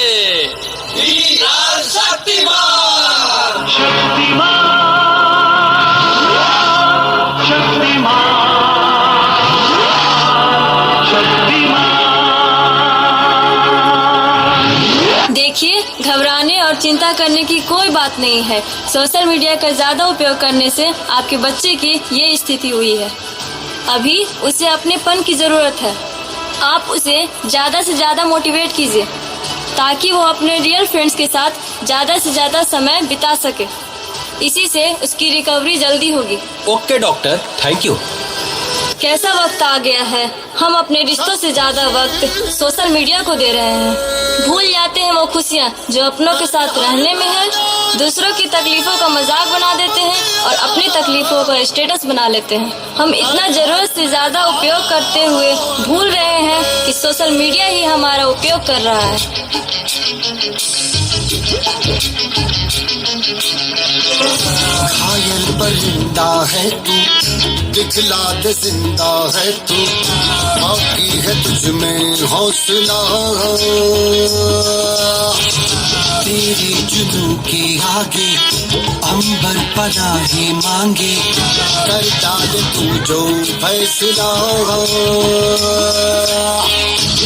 देखिए, घबराने और चिंता करने की कोई बात नहीं है। सोशल मीडिया का ज़्यादा उपयोग करने से आपके बच्चे की ये स्थिति हुई है। अभी उसे अपनेपन की ज़रूरत है। आप उसे ज़्यादा से ज़्यादा मोटिवेट कीजिए ताकि वो अपने रियल फ्रेंड्स के साथ ज़्यादा से ज़्यादा समय बिता सके। इसी से उसकी रिकवरी जल्दी होगी। Okay doctor, thank you. कैसा वक्त आ गया है, हम अपने रिश्तों से ज्यादा वक्त सोशल मीडिया को दे रहे हैं। भूल जाते हैं वो खुशियाँ जो अपनों के साथ रहने में है। दूसरों की तकलीफों का मजाक बना देते हैं और अपनी तकलीफों का स्टेटस बना लेते हैं। हम इतना जरूरत से ज्यादा उपयोग करते हुए भूल रहे हैं कि सोशल मीडिया ही हमारा उपयोग कर रहा है। घायल परिंदा है तू, दिखला दे जिंदा है तू, बाकी है तुझ में हौसला। तेरी जुनू के आगे अंबर पनाही मांगे, कर डाल तू जो फैसला।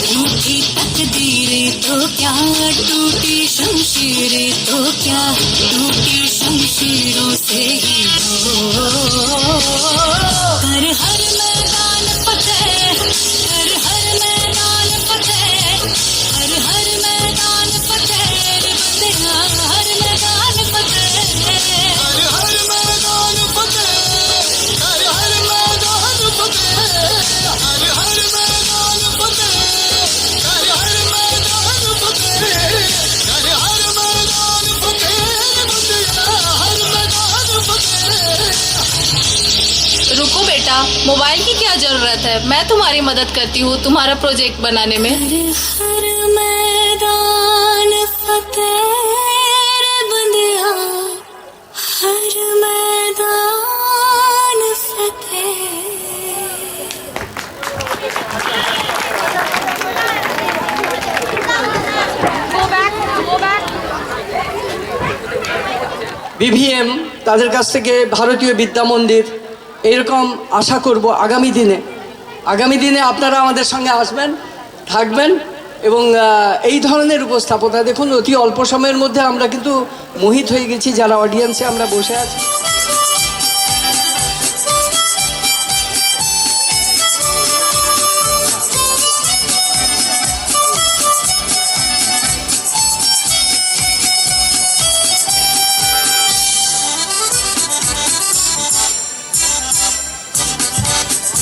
रूठी तकदीरें तो क्या, टूटी शमशीरें तो क्या, टूटी शमशीरों से ही हो। कर हर मैदान फतेह, कर हर मैदान फतेह, कर हर मैदान फतेह, बंदिया हर मैदान फतेह, कर हर मैदान फतेह, कर हर मैदान फतेह, कर हर मैदान फतेह, कर हर मैदान फतेह, कर हर मैदान फतेह, बंदिया हर मैदान फतेह। रुको बेटा, मोबाइल की क्या जरूरत है, मैं तुम्हारी मदद करती हूँ तुम्हारा प्रोजेक्ट बनाने में। हर मैदान फतेह, बंदिया हर मैदान फतेह। বিভিএম তাদের কাছ থেকে ভারতীয় বিদ্যা মন্দির এরকম আশা করব আগামী দিনে আপনারা আমাদের সঙ্গে আসবেন, থাকবেন এবং এই ধরনের উপস্থাপনা দেখুন অতি অল্প সময়ের মধ্যে আমরা কিন্তু মোহিত হয়ে গেছি যারা অডিয়েন্সে আমরা বসে আছি।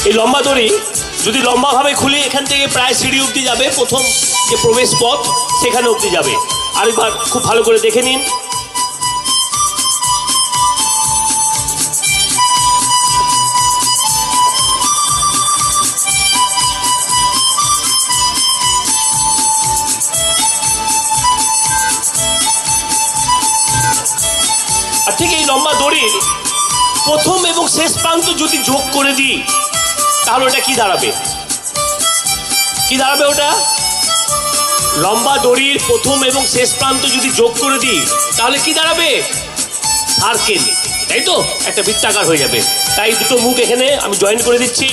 এই লম্বা দড়ি যদি লম্বাভাবে খুলে এখান থেকে প্রায় সিঁড়ি অবধি যাবে, প্রথম যে প্রবেশ পথ সেখানে অবধি যাবে। আরেকবার খুব ভালো করে দেখে নিন। আর ঠিক এই লম্বা দড়ির প্রথম এবং শেষ প্রান্ত যদি যোগ করে দিই তাহলে ওটা কি দাঁড়াবে? কি দাঁড়াবে ওটা? লম্বা দড়ির প্রথম এবং শেষ প্রান্ত যদি যোগ করে দিই তাহলে কি দাঁড়াবে? সার্কেল, তাই তো? একটা বৃত্তাকার হয়ে যাবে। তাই দুটো মুখ এখানে আমি জয়েন করে দিচ্ছি।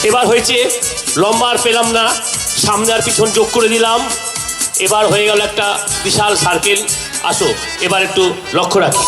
এবার হয়েছে লম্বা আর পেলাম না, সামনে আর পিছন যোগ করে দিলাম। এবার হয়ে গেল একটা বিশাল সার্কেল। আসো এবার একটু লক্ষ্য রাখি।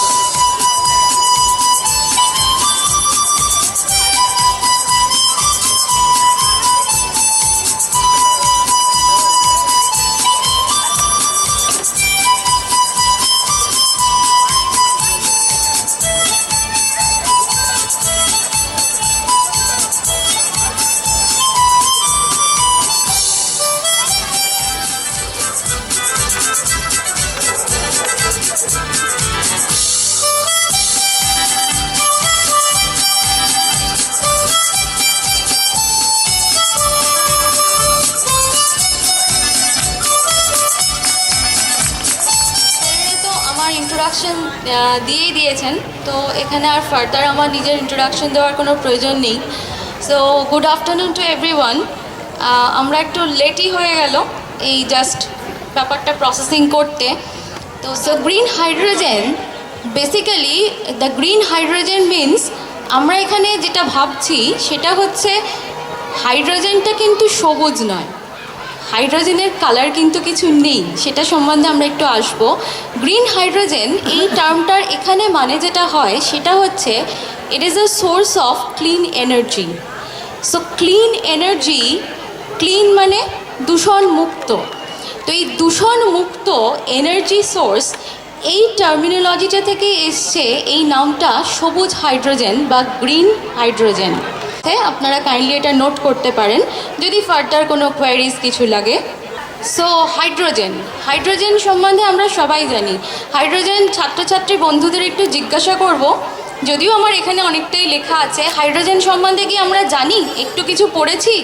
ইন্ট্রোডাকশন দিয়েই দিয়েছেন, তো এখানে আর ফার্দার আমার নিজের ইন্ট্রোডাকশন দেওয়ার কোনো প্রয়োজন নেই। So good afternoon to everyone. আমরা একটু লেটই হয়ে গেল এই জাস্ট ব্যাপারটা প্রসেসিং করতে। তো so green hydrogen, basically the green hydrogen means, আমরা এখানে যেটা ভাবছি সেটা হচ্ছে হাইড্রোজেনটা কিন্তু সবুজ নয়, হাইড্রোজেনের কালার কিন্তু কিছু নেই, সেটা সম্বন্ধে আমরা একটু আসব। গ্রিন হাইড্রোজেন এই টার্মটার এখানে মানে যেটা হয় সেটা হচ্ছে it is a source of clean energy. So clean energy, clean মানে দূষণ মুক্ত, তো এই দূষণ মুক্ত এনার্জি সোর্স, এই টার্মিনোলজিটা থেকে এসছে এই নামটা সবুজ হাইড্রোজেন বা গ্রিন হাইড্রোজেন। আপনারা কাইন্ডলি এটা নোট করতে পারেন যদি ফার্দার কোনো কোয়ারিজ কিছু লাগে। সো হাইড্রোজেন, হাইড্রোজেন সম্বন্ধে আমরা সবাই জানি। হাইড্রোজেন ছাত্রছাত্রী বন্ধুদের একটু জিজ্ঞাসা করব, যদিও আমার এখানে অনেকটাই লেখা আছে, হাইড্রোজেন সম্বন্ধে কি আমরা জানি, একটু কিছু পড়েছি?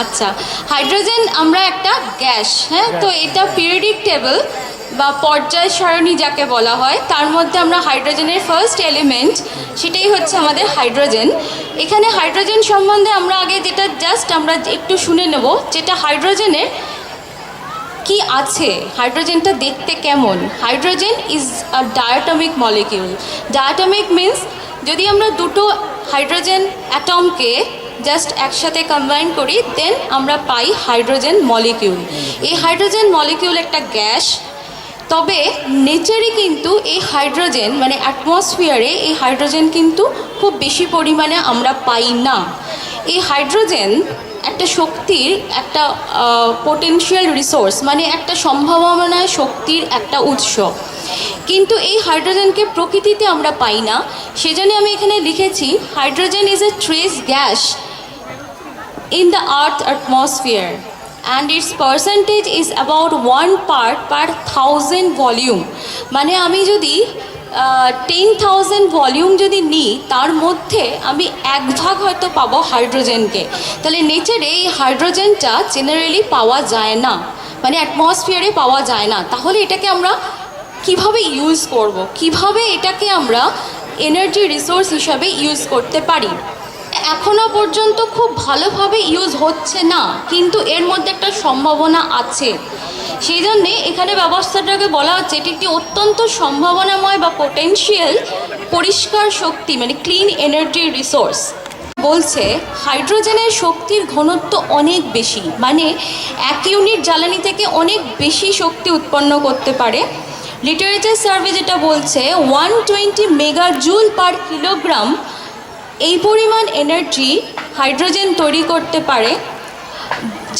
আচ্ছা, হাইড্রোজেন আমরা একটা গ্যাস, হ্যাঁ, তো এটা পিরিয়ডিক টেবল বা পর্যায় সারণী যাকে বলা হয়, তার মধ্যে আমরা হাইড্রোজেনের ফার্স্ট এলিমেন্ট সেটাই হচ্ছে আমাদের হাইড্রোজেন। এখানে হাইড্রোজেন সম্বন্ধে আমরা আগে যেটা জাস্ট আমরা একটু শুনে নেব, যেটা হাইড্রোজেনের কি আছে, হাইড্রোজেনটা দেখতে কেমন। Hydrogen is a diatomic molecule. Diatomic means যদি আমরা দুটো হাইড্রোজেন অ্যাটমকে জাস্ট একসাথে কম্বাইন করি দেন আমরা পাই হাইড্রোজেন মলিকিউল। এই হাইড্রোজেন মলিকিউল একটা গ্যাস, তবে নেচারে কিন্তু এই হাইড্রোজেন মানে অ্যাটমসফিয়ারে এই হাইড্রোজেন কিন্তু খুব বেশি পরিমাণে আমরা পাই না। এই হাইড্রোজেন একটা শক্তির একটা পোটেনশিয়াল রিসোর্স, মানে একটা সম্ভাবনা শক্তির একটা উৎস, কিন্তু এই হাইড্রোজেনকে প্রকৃতিতে আমরা পাই না। সেজন্য আমি এখানে লিখেছি hydrogen is a trace gas in the earth atmosphere and its percentage is about 1 part per 1000 volume। মানে আমি যদি 10,000 ভলিউম যদি নিই তার মধ্যে আমি 1 ভাগ হয়তো পাবো হাইড্রোজেনকে। তাহলে নেচারে এই হাইড্রোজেনটা জেনারেলি পাওয়া যায় না, মানে অ্যাটমসফিয়ারে পাওয়া যায় না। তাহলে এটাকে আমরা কিভাবে ইউজ করব, কিভাবে এটাকে আমরা এনার্জি রিসোর্স হিসাবে ইউজ করতে পারি? এখনো পর্যন্ত খুব ভালোভাবে ইউজ হচ্ছে না, কিন্তু এর মধ্যে একটা সম্ভাবনা আছে। সেই জন্যে এখানে ব্যবস্থাটাকে বলা হচ্ছে এটি একটি অত্যন্ত সম্ভাবনাময় বা পোটেনশিয়াল পরিষ্কার শক্তি, মানে ক্লিন এনার্জি রিসোর্স। বলছে হাইড্রোজেনের শক্তির ঘনত্ব অনেক বেশি, মানে 1 ইউনিট জ্বালানি থেকে অনেক বেশি শক্তি উৎপন্ন করতে পারে। লিটারেচার সার্ভে যেটা বলছে 120 মেগাজুল পার কিলোগ্রাম এই পরিমাণ এনার্জি হাইড্রোজেন তৈরি করতে পারে,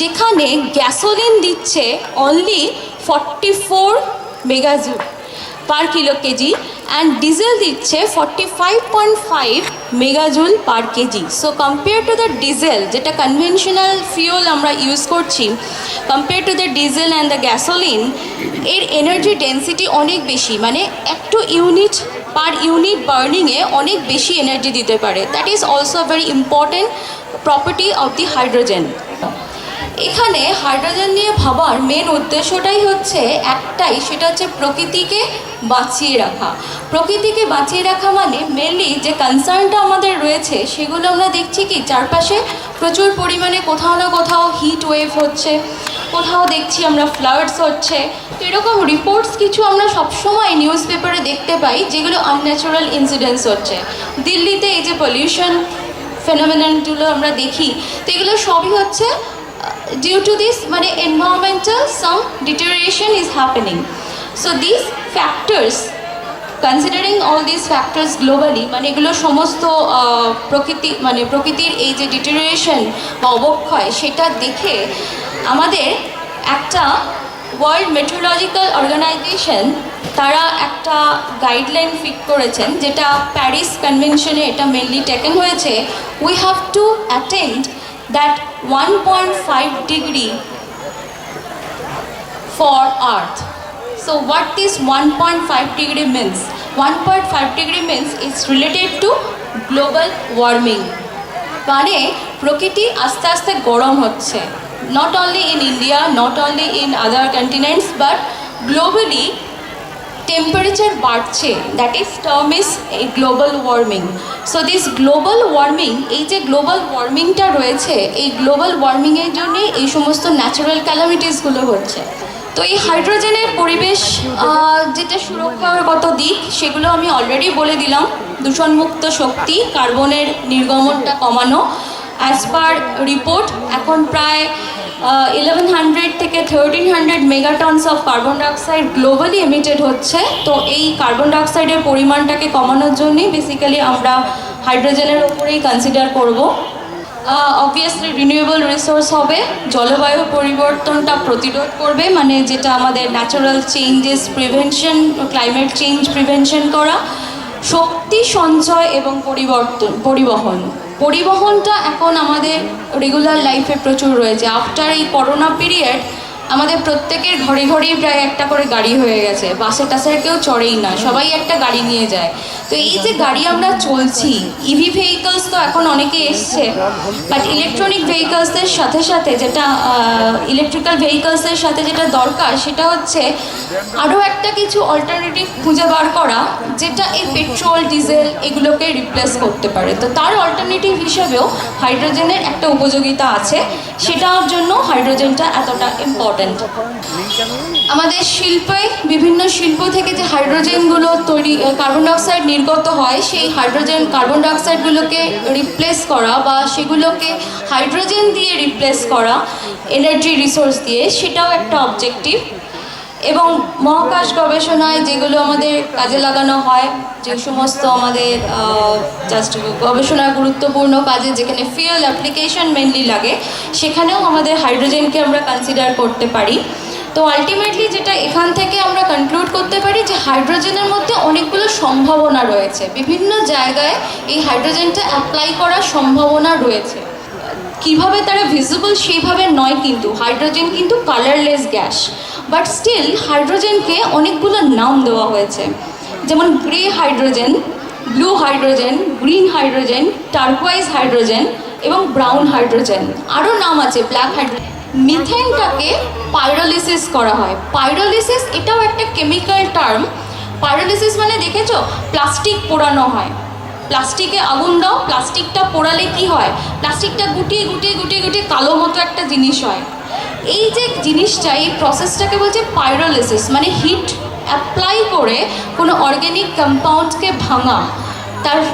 যেখানে গ্যাসোলিন দিচ্ছে only 44 megajoule per kilo KG and diesel দিচ্ছে 45.5 megajoule per KG. So compare to the diesel, যেটা কনভেনশনাল ফিউল আমরা ইউজ করছি, compare to the diesel and the gasoline, এর এনার্জি ডেন্সিটি অনেক বেশি, মানে একটু ইউনিট পার ইউনিট বার্নিংয়ে অনেক বেশি এনার্জি দিতে পারে। That is also very important property of the hydrogen. এখানে হাইড্রোজেন নিয়ে ভাবার মেন উদ্দেশ্যটাই হচ্ছে একটাই, সেটা হচ্ছে প্রকৃতিকে বাঁচিয়ে রাখা। প্রকৃতিকে বাঁচিয়ে রাখা মানে মেনলি যে কনসার্নটা আমাদের রয়েছে সেগুলো আমরা দেখছি কি চারপাশে প্রচুর পরিমাণে কোথাও না কোথাও হিট ওয়েভ হচ্ছে, কোথাও দেখছি আমরা ফ্লাডস হচ্ছে। তো এরকম রিপোর্টস কিছু আমরা সবসময় নিউজ পেপারে দেখতে পাই যেগুলো আনন্যাচারাল ইনসিডেন্টস হচ্ছে। দিল্লিতে এই যে পলিউশন ফেনোমেননগুলো আমরা দেখি, তো এগুলো সবই হচ্ছে due to this মানে environmental some deterioration is happening. So these factors, considering all these factors globally, মানে এগুলো সমস্ত প্রকৃতি মানে প্রকৃতির এই যে ডিটেরিয়েশন বা অবক্ষয় সেটা দেখে আমাদের একটা ওয়ার্ল্ড মেট্রোলজিক্যাল অর্গানাইজেশন তারা একটা গাইডলাইন ফিক্স করেছেন, যেটা প্যারিস কনভেনশনে এটা মেনলি টেকেন হয়েছে। We have to attend that 1.5 degree for Earth. So what this 1.5 degree means? 1.5 degree means it's related to global warming. মানে প্রকৃতি আস্তে আস্তে গরম হচ্ছে, not only in India, not only in other continents, but globally temperature বাড়ছে, দ্যাট ইজ টার্ম ইজ এই global warming. So this global warming, এই যে গ্লোবাল ওয়ার্মিংটা রয়েছে, এই গ্লোবাল ওয়ার্মিংয়ের জন্যে এই সমস্ত ন্যাচারাল ক্যালামিটিসগুলো হচ্ছে। তো এই হাইড্রোজেনের পরিবেশ যেটা সুরক্ষাগত দিক, সেগুলো আমি অলরেডি বলে দিলাম। দূষণমুক্ত শক্তি, কার্বনের নির্গমনটা কমানো। অ্যাজ পার রিপোর্ট এখন প্রায় 1100 থেকে 1300 megatons of carbon dioxide globally emitted হচ্ছে। তো এই কার্বন ডাইঅক্সাইডের পরিমাণটাকে কমানোর জন্যই বেসিক্যালি আমরা হাইড্রোজেনের ওপরেই কনসিডার করব। অবভিয়াসলি রিনিউয়েবল রিসোর্স হবে, জলবায়ু পরিবর্তনটা প্রতিরোধ করবে, মানে যেটা আমাদের natural changes prevention, climate change prevention করা, শক্তি সঞ্চয় এবং পরিবহনটা এখন আমাদের রেগুলার লাইফে প্রচুর রয়েছে। আফটার এই করোনা পিরিয়ড আমাদের প্রত্যেকের ঘরে ঘরেই প্রায় একটা করে গাড়ি হয়ে গেছে, বাসে টাসে কেউ চড়েই না, সবাই একটা গাড়ি নিয়ে যায়। তো এই যে গাড়ি আমরা চলছি, ইভি ভেহিকলস তো এখন অনেকে এসছে, বাট ইলেকট্রনিক ভেহিকলসের সাথে সাথে যেটা ইলেকট্রিক্যাল ভেহিকলসের সাথে যেটা দরকার, সেটা হচ্ছে আরও একটা কিছু অল্টারনেটিভ খুঁজে বার করা, যেটা এই পেট্রোল ডিজেল এগুলোকে রিপ্লেস করতে পারে। তো তার অল্টারনেটিভ হিসেবেও হাইড্রোজেনের একটা উপযোগিতা আছে, সেটার জন্য হাইড্রোজেনটা এতটা ইম্পর্টেন্ট। আমাদের শিল্পে, বিভিন্ন শিল্প থেকে যে হাইড্রোজেনগুলো তৈরি, কার্বন ডাইঅক্সাইড নির্গত হয়, সেই হাইড্রোজেন কার্বন ডাইঅক্সাইডগুলোকে রিপ্লেস করা বা সেগুলোকে হাইড্রোজেন দিয়ে রিপ্লেস করা এনার্জি রিসোর্স দিয়ে, সেটাও একটা অবজেক্টিভ। এবং মহাকাশ গবেষণায় যেগুলো আমাদের কাজে লাগানো হয়, যে সমস্ত আমাদের জাস্ট গবেষণার গুরুত্বপূর্ণ কাজে যেখানে ফিউয়েল অ্যাপ্লিকেশন মেনলি লাগে, সেখানেও আমাদের হাইড্রোজেনকে আমরা কনসিডার করতে পারি। তো আলটিমেটলি যেটা এখান থেকে আমরা কনক্লুড করতে পারি যে হাইড্রোজেনের মধ্যে অনেকগুলো সম্ভাবনা রয়েছে, বিভিন্ন জায়গায় এই হাইড্রোজেনটা অ্যাপ্লাই করার সম্ভাবনা রয়েছে। কিভাবে তারা ভিজিবল সেইভাবে নয়, কিন্তু হাইড্রোজেন কিন্তু কালারলেস গ্যাস, বাট স্টিল হাইড্রোজেনকে অনেকগুলো নাম দেওয়া হয়েছে, যেমন grey hydrogen, blue hydrogen, green hydrogen, turquoise hydrogen এবং ব্রাউন হাইড্রোজেন, আরও নাম আছে, ব্ল্যাক হাইড্রোজেন। মিথেনটাকে পাইরোলিসিস করা হয়। পাইরোলিসিস এটাও একটা কেমিক্যাল টার্ম। পাইরোলিসিস মানে দেখেছো, প্লাস্টিক পোড়ানো হয়, প্লাস্টিকে আগুন দাও, প্লাস্টিকটা পোড়ালে কি হয়, প্লাস্টিকটা গুটিয়ে গুটিয়ে গুটিয়ে গুটিয়ে কালো মতো একটা জিনিস হয়। এই যে জিনিসটা, এই প্রসেসটাকে বলছে পাইরোলিসিস, মানে হিট অ্যাপ্লাই করে কোনো অর্গ্যানিক কম্পাউন্ডকে ভাঙা,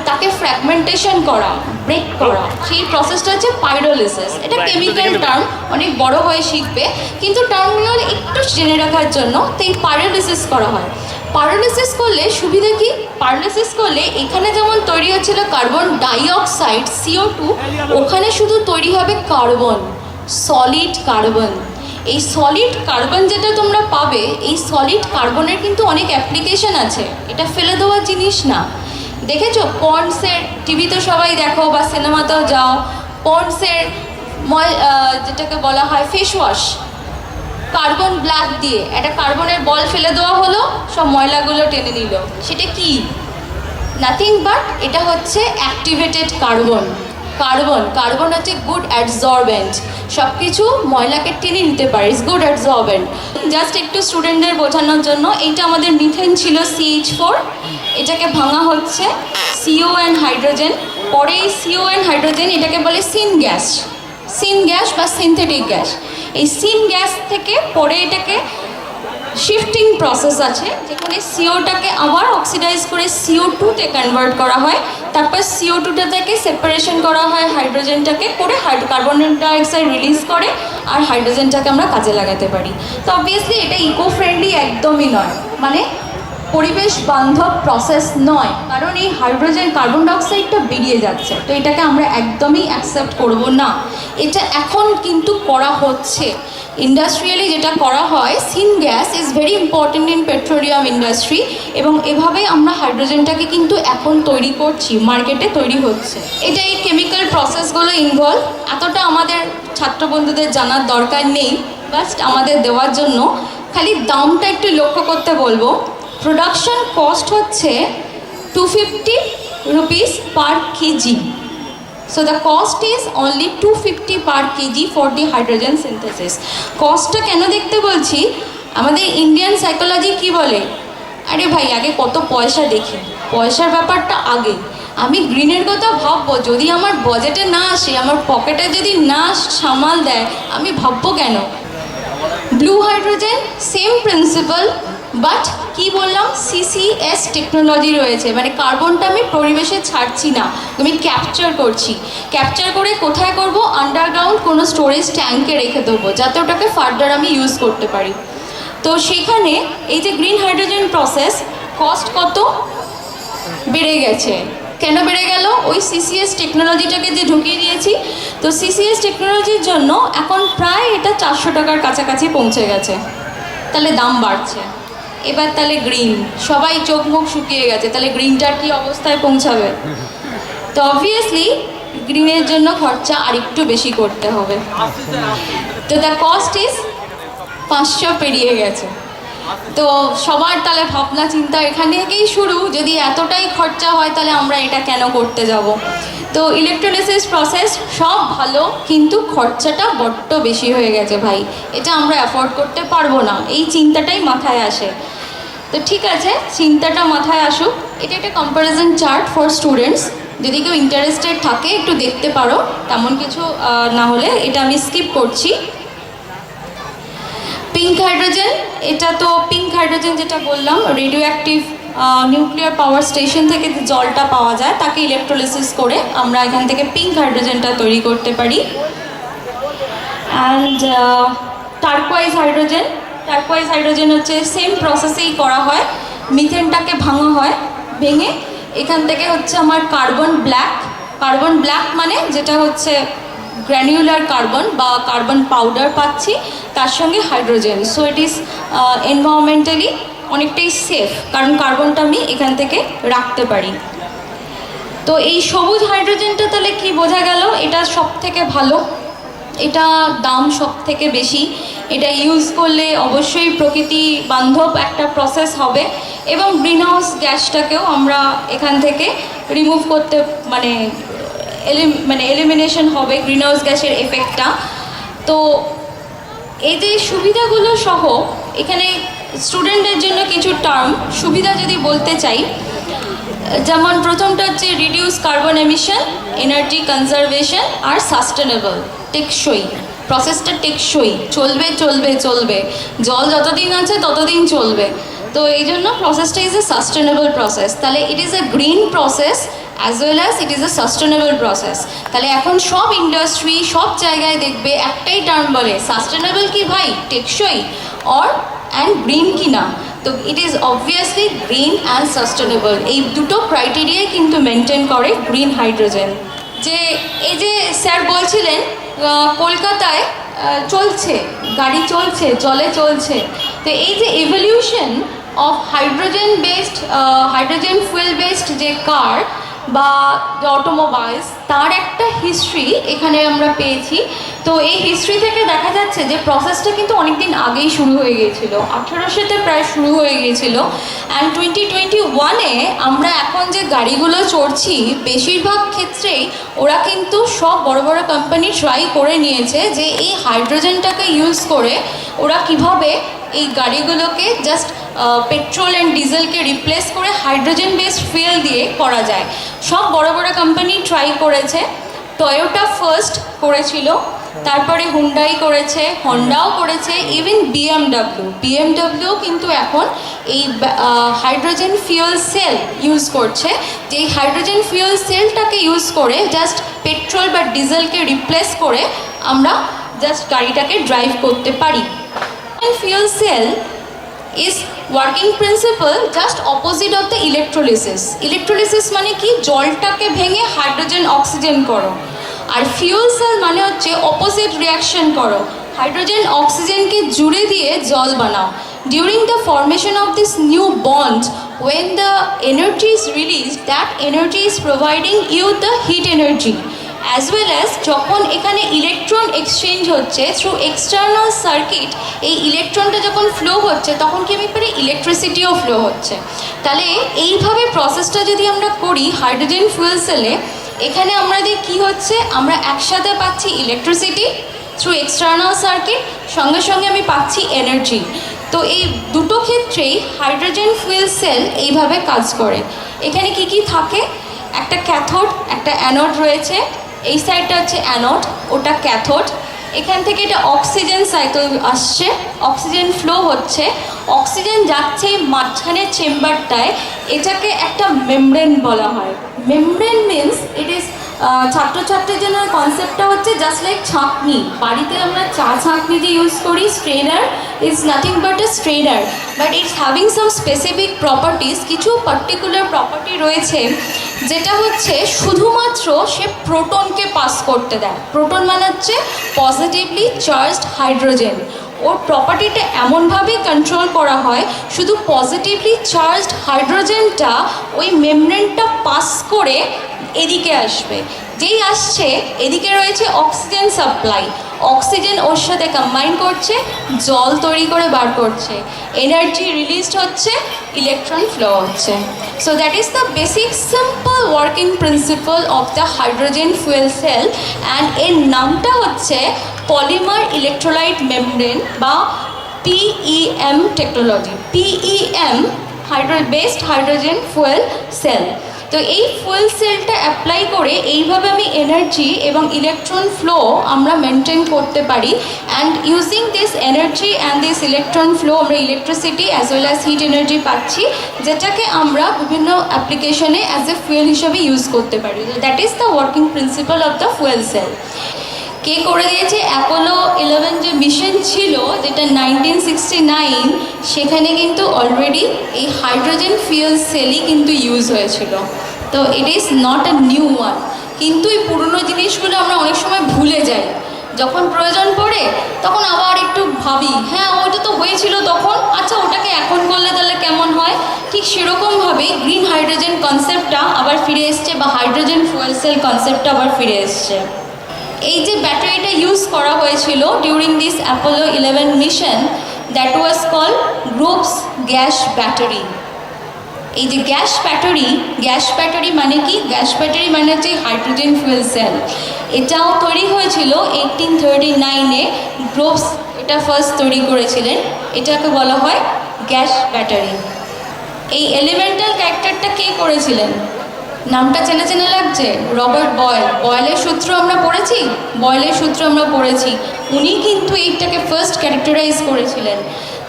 তাকে ফ্র্যাগমেন্টেশন করা, ব্রেক করা, সেই প্রসেসটা হচ্ছে পাইরোলিসিস। এটা কেমিক্যাল টার্ম, অনেক বড় হয়ে শিখবে, কিন্তু টার্মিনাল একটু জেনে রাখার জন্য তো এই পাইরোলিসিস করা হয়। পাইরোলিসিস করলে সুবিধা কি? পাইরোলিসিস করলে এখানে যেমন তৈরি হচ্ছিল কার্বন ডাইঅক্সাইড CO2, ওখানে শুধু তৈরি হবে কার্বন, সলিড কার্বন। এই সলিড কার্বন যেটা তোমরা পাবে, এই সলিড কার্বনের কিন্তু অনেক অ্যাপ্লিকেশন আছে, এটা ফেলে দেওয়ার জিনিস না। দেখেছো পন্ডসের, টিভিতে সবাই দেখো বা সিনেমাতেও যাও, পন্ডসের যেটাকে বলা হয় ফেস ওয়াশ, কার্বন ব্ল্যাক দিয়ে একটা কার্বনের বল ফেলে দেওয়া হলো, সব ময়লাগুলো টেনে নিল। সেটা কি? নাথিং বাট এটা হচ্ছে অ্যাক্টিভেটেড কার্বন। কার্বন হচ্ছে গুড অ্যাবজর্বেন্ট, সব কিছু ময়লাকে টেনে নিতে পারে, ইটস গুড অ্যাবজর্বেন্ট। জাস্ট একটু স্টুডেন্টদের বোঝানোর জন্য, এইটা আমাদের মিথেন ছিল CH4, এটাকে ভাঙা হচ্ছে CON হাইড্রোজেন, পরে এই CON হাইড্রোজেন এটাকে বলে সিন গ্যাস বা সিনথেটিক গ্যাস। এই সিন গ্যাস থেকে পরে এটাকে শিফটিং প্রসেস আছে, যেখানে CO-টাকে আবার অক্সিডাইজ করে CO2-তে কনভার্ট করা হয়, তারপর CO2টা থেকে সেপারেশন করা হয় হাইড্রোজেনটাকে, করে কার্বন ডাইঅক্সাইড রিলিজ করে, আর হাইড্রোজেনটাকে আমরা কাজে লাগাতে পারি। তো অবভিয়াসলি এটা ইকো ফ্রেন্ডলি একদমই নয়, মানে পরিবেশ বান্ধব প্রসেস নয়, কারণ এই হাইড্রোজেন কার্বন ডাইঅক্সাইডটা বেরিয়ে যাচ্ছে, তো এটাকে আমরা একদমই অ্যাকসেপ্ট করব না। এটা এখন কিন্তু করা হচ্ছে ইন্ডাস্ট্রিয়ালি, যেটা করা হয় syn gas is very important in petroleum industry, এবং এভাবেই আমরা হাইড্রোজেনটাকে কিন্তু এখন তৈরি করছি, মার্কেটে তৈরি হচ্ছে। এটা এই কেমিক্যাল প্রসেসগুলো ইনভলভ, এতটা আমাদের ছাত্র বন্ধুদের জানার দরকার নেই, জাস্ট আমাদের দেওয়ার জন্য খালি দামটা একটু লক্ষ্য করতে বলবো। প্রোডাকশন কস্ট হচ্ছে 250 rupees per kg. So the cost is only 250 per kg for the hydrogen synthesis. কস্টটা কেন দেখতে বলছি, আমাদের ইন্ডিয়ান সাইকোলজি কি বলে, আরে ভাই আগে কত পয়সা দেখি, পয়সার ব্যাপারটা আগে। আমি গ্রিনের কথা ভাববো যদি আমার বাজেটে না আসে, আমার পকেটে যদি না সামাল দেয়, আমি ভাববো কেন? Blue hydrogen same principal, but কি বললাম, সিসিএস টেকনোলজি রয়েছে, মানে কার্বনটা আমি পরিবেশে ছাড়ছি না, আমি ক্যাপচার করছি। ক্যাপচার করে কোথায় করব? আন্ডারগ্রাউন্ড কোনো স্টোরেজ ট্যাঙ্কে রেখে দেবো, যাতে ওটাকে ফার্দার আমি ইউজ করতে পারি। তো সেখানে এই যে গ্রিন হাইড্রোজেন প্রসেস, কস্ট কত বেড়ে গেছে। কেন বেড়ে গেল? ওই সিসিএস টেকনোলজিটাকে যে ঢুকিয়ে দিয়েছি। তো সিসিএস টেকনোলজির জন্য এখন প্রায় এটা 400 টাকার কাছাকাছি পৌঁছে গেছে, তাহলে দাম বাড়ছে। এবার তাহলে গ্রিন, সবাই চোখ মুখ শুকিয়ে গেছে, তাহলে গ্রিনটার কি অবস্থায় পৌঁছাবে? তো অবভিয়াসলি গ্রিনের জন্য খরচা আরেকটু বেশি করতে হবে। তো দ্য কস্ট ইজ 500 পেরিয়ে গেছে। তো সবার তাহলে ভাবনা চিন্তা এখান থেকেই শুরু, যদি এতটাই খরচা হয় তাহলে আমরা এটা কেন করতে যাব? তো ইলেকট্রোলাইসিস প্রসেস সব ভালো, কিন্তু খরচাটা বড্ড বেশি হয়ে গেছে ভাই, এটা আমরা অ্যাফোর্ড করতে পারবো না, এই চিন্তাটাই মাথায় আসে। তো ঠিক আছে, চিন্তাটা মাথায় আসুক। এটা একটা কম্প্যারিজন চার্ট ফর স্টুডেন্টস, যদি কেউ ইন্টারেস্টেড থাকে একটু দেখতে পারো, তেমন কিছু না হলে এটা আমি স্কিপ করছি। পিঙ্ক হাইড্রোজেন, এটা তো পিঙ্ক হাইড্রোজেন যেটা বললাম, radio active nuclear power station থেকে যে জলটা পাওয়া যায় তাকে ইলেকট্রোলাইসিস করে আমরা এখান থেকে পিঙ্ক হাইড্রোজেনটা তৈরি করতে পারি। And turquoise hydrogen, turquoise hydrogen হচ্ছে সেম প্রসেসেই করা হয়, মিথেনটাকে ভাঙা হয়, ভেঙে এখান থেকে হচ্ছে আমার কার্বন ব্ল্যাক। কার্বন ব্ল্যাক মানে যেটা হচ্ছে গ্র্যানুলার কার্বন বা কার্বন পাউডার পাচ্ছি, তার সঙ্গে hydrogen. So it is environmentally অনেকটাই সেফ, কারণ কার্বনটা আমি এখান থেকে রাখতে পারি। তো এই সবুজ হাইড্রোজেনটা তাহলে কি বোঝা গেল? এটা সব থেকে ভালো, এটা দাম সব থেকে বেশি, এটা ইউজ করলে অবশ্যই প্রকৃতি বান্ধব একটা প্রসেস হবে, এবং গ্রিনহাউস গ্যাসটাকেও আমরা এখান থেকে রিমুভ করতে মানে এলিমিনেশন হবে গ্রিনহাউস গ্যাসের এফেক্টটা। তো এই যে সুবিধাগুলো সহ এখানে স্টুডেন্টদের জন্য কিছু টার্ম সুবিধা যদি বলতে চাই, যেমন প্রথমটা হচ্ছে reduce carbon emission, energy conservation আর সাস্টেনেবল, টেকসই। প্রসেসটা টেকসই, চলবে চলবে চলবে, জল যতদিন আছে ততদিন চলবে। তো এই জন্য প্রসেসটা ইজ এ সাস্টেনেবল প্রসেস। তাহলে it is a green process as well as it is a sustainable process. তাহলে এখন সব ইন্ডাস্ট্রি সব জায়গায় দেখবে একটাই টার্ম বলে, সাস্টেনেবল কি ভাই? টেকসই, অর অ্যান্ড গ্রিন কি না? তো it is obviously green and sustainable, এই দুটো ক্রাইটেরিয়াই কিন্তু মেনটেন করে গ্রিন হাইড্রোজেন। যে এই যে স্যার বলছিলেন কলকাতায় চলছে, গাড়ি চলছে, জলে চলছে, তো এই যে evolution of hydrogen based, hydrogen fuel based যে কার বা অটোমোবাইলস, তার একটা হিস্ট্রি এখানে আমরা পেয়েছি। তো এই হিস্ট্রি থেকে দেখা যাচ্ছে যে প্রসেসটা কিন্তু অনেক দিন আগেই শুরু হয়ে গিয়েছিল, 1800-তে প্রায় শুরু হয়ে গিয়েছিল। অ্যান্ড 2021-এ আমরা এখন যে গাড়িগুলো চড়ছি, বেশিরভাগ ক্ষেত্রেই ওরা কিন্তু সব বড় বড় কোম্পানি ট্রাই করে নিয়েছে যে এই হাইড্রোজেনটাকে ইউজ করে ওরা কিভাবে এই গাড়িগুলোকে জাস্ট পেট্রোল অ্যান্ড ডিজেলকে রিপ্লেস করে হাইড্রোজেন বেসড ফুয়েল দিয়ে করা যায়। সব বড় বড় কোম্পানি ট্রাই করেছে, টয়োটা ফার্স্ট করেছিল, তারপরে হুন্ডাই করেছে, হন্ডাও করেছে, ইভেন বিএমডব্লিউ কিন্তু এখন এই হাইড্রোজেন ফুয়েল সেল ইউজ করছে, যে এই হাইড্রোজেন ফুয়েল সেলটাকে ইউজ করে জাস্ট পেট্রোল বা ডিজেলকে রিপ্লেস করে আমরা জাস্ট গাড়িটাকে ড্রাইভ করতে পারি। Fuel cell is working principle just opposite of the electrolysis. Electrolysis মানে কি? জলটাকে ভেঙে হাইড্রোজেন অক্সিজেন করো, আর ফিউল সেল মানে হচ্ছে অপোজিট রিয়াকশন করো, হাইড্রোজেন অক্সিজেনকে জুড়ে দিয়ে জল বানাও। During the formation of this new bond, when the energy is released, that energy is providing you the heat energy, as well as যখন এখানে ইলেকট্রন এক্সচেঞ্জ হচ্ছে থ্রু এক্সটার্নাল সার্কিট, এই ইলেকট্রনটা যখন ফ্লো হচ্ছে তখন কি আমি পারি ইলেকট্রিসিটিও ফ্লো হচ্ছে। তাহলে এইভাবে প্রসেসটা যদি আমরা করি হাইড্রোজেন ফুয়েল সেলে, এখানে আমাদের কি হচ্ছে, আমরা একসাথে পাচ্ছি ইলেকট্রিসিটি থ্রু এক্সটার্নাল সার্কিট, সঙ্গে সঙ্গে আমি পাচ্ছি এনার্জি। তো এই দুটো ক্ষেত্রেই হাইড্রোজেন ফুয়েল সেল এইভাবে কাজ করে। এখানে কি কি থাকে, একটা ক্যাথোড একটা অ্যানোড রয়েছে, এই সাইডটা হচ্ছে অ্যানোড, ওটা ক্যাথোড। এখান থেকে এটা অক্সিজেন সাইকেল আসছে, অক্সিজেন ফ্লো হচ্ছে, অক্সিজেন যাচ্ছে এই মাঝখানের চেম্বারটায়, এটাকে একটা মেমব্রেন বলা হয়। মেমব্রেন মিনস ইট ইজ ছাত্রছাত্রীর জন্য কনসেপ্টটা হচ্ছে জাস্ট লাইক ছাঁকনি। বাড়িতে আমরা চা ছাঁকনি যে ইউজ করি, strainer is nothing but A strainer, but it's having some specific properties, কিছু পার্টিকুলার প্রপার্টি রয়েছে যেটা হচ্ছে শুধুমাত্র সে প্রোটনকে পাস করতে দেয়। প্রোটন মানে হচ্ছে পজিটিভলি চার্জড হাইড্রোজেন। ওর প্রপার্টিটা এমনভাবেই কন্ট্রোল করা হয় শুধু পজিটিভলি চার্জড হাইড্রোজেনটা ওই মেমব্রেনটা পাস করে এদিকে আসবে। যেই আসছে এদিকে রয়েছে অক্সিজেন সাপ্লাই, অক্সিজেন ওর সাথে কম্বাইন করছে, জল তৈরি করে বার করছে, এনার্জি রিলিজড হচ্ছে, ইলেকট্রন ফ্লো হচ্ছে। So that is the basic simple working principle of the hydrogen fuel cell, and এর নামটা হচ্ছে পলিমার ইলেকট্রোলাইট মেমব্রেন বা PEM technology. PEM based hydrogen fuel cell. তো এই ফুয়েল সেলটা অ্যাপ্লাই করে এইভাবে আমি এনার্জি এবং ইলেকট্রন ফ্লো আমরা মেনটেন করতে পারি, and using this energy and this electron flow আমরা electricity as well as heat energy পাচ্ছি, যেটাকে আমরা বিভিন্ন অ্যাপ্লিকেশনে অ্যাজ এ ফুয়েল হিসাবে ইউজ করতে পারি। That is the working principle of the fuel cell. কে করে দিয়েছে? অ্যাপোলো 11 যে মিশন ছিল, যেটা 1969, সেখানে কিন্তু অলরেডি এই হাইড্রোজেন ফুয়েল সেলই কিন্তু ইউজ হয়েছিল। তো it is not a new one. কিন্তু এই পুরনো জিনিসগুলো আমরা অনেক সময় ভুলে যাই, যখন প্রয়োজন পড়ে তখন আবার একটু ভাবি, হ্যাঁ ওইটা তো হয়েছিল তখন, আচ্ছা ওটাকে এখন করলে তাহলে কেমন হয়। ঠিক সেরকমভাবেই গ্রিন হাইড্রোজেন কনসেপ্টটা আবার ফিরে এসছে, বা হাইড্রোজেন ফুয়েল সেল কনসেপ্টটা আবার ফিরে এসছে। এই যে ব্যাটারিটা ইউজ করা হয়েছিল during this Apollo 11 mission, that was called groups gas battery. এই যে গ্যাস ব্যাটারি মানে কি? গ্যাস ব্যাটারি মানে হচ্ছে হাইড্রোজেন ফুয়েল সেল। এটাও তৈরি হয়েছিল 1839-এ। গ্রুপস এটা ফার্স্ট তৈরি করেছিলেন, এটাকে বলা হয় গ্যাস ব্যাটারি। এই এলিমেন্টাল ক্যারেক্টারটা কে করেছিলেন? নামটা চেনা চেনা লাগছে, রবার্ট বয়েল। বয়েলের সূত্র আমরা পড়েছি, উনি কিন্তু এইটাকে ফার্স্ট ক্যারেক্টারাইজ করেছিলেন।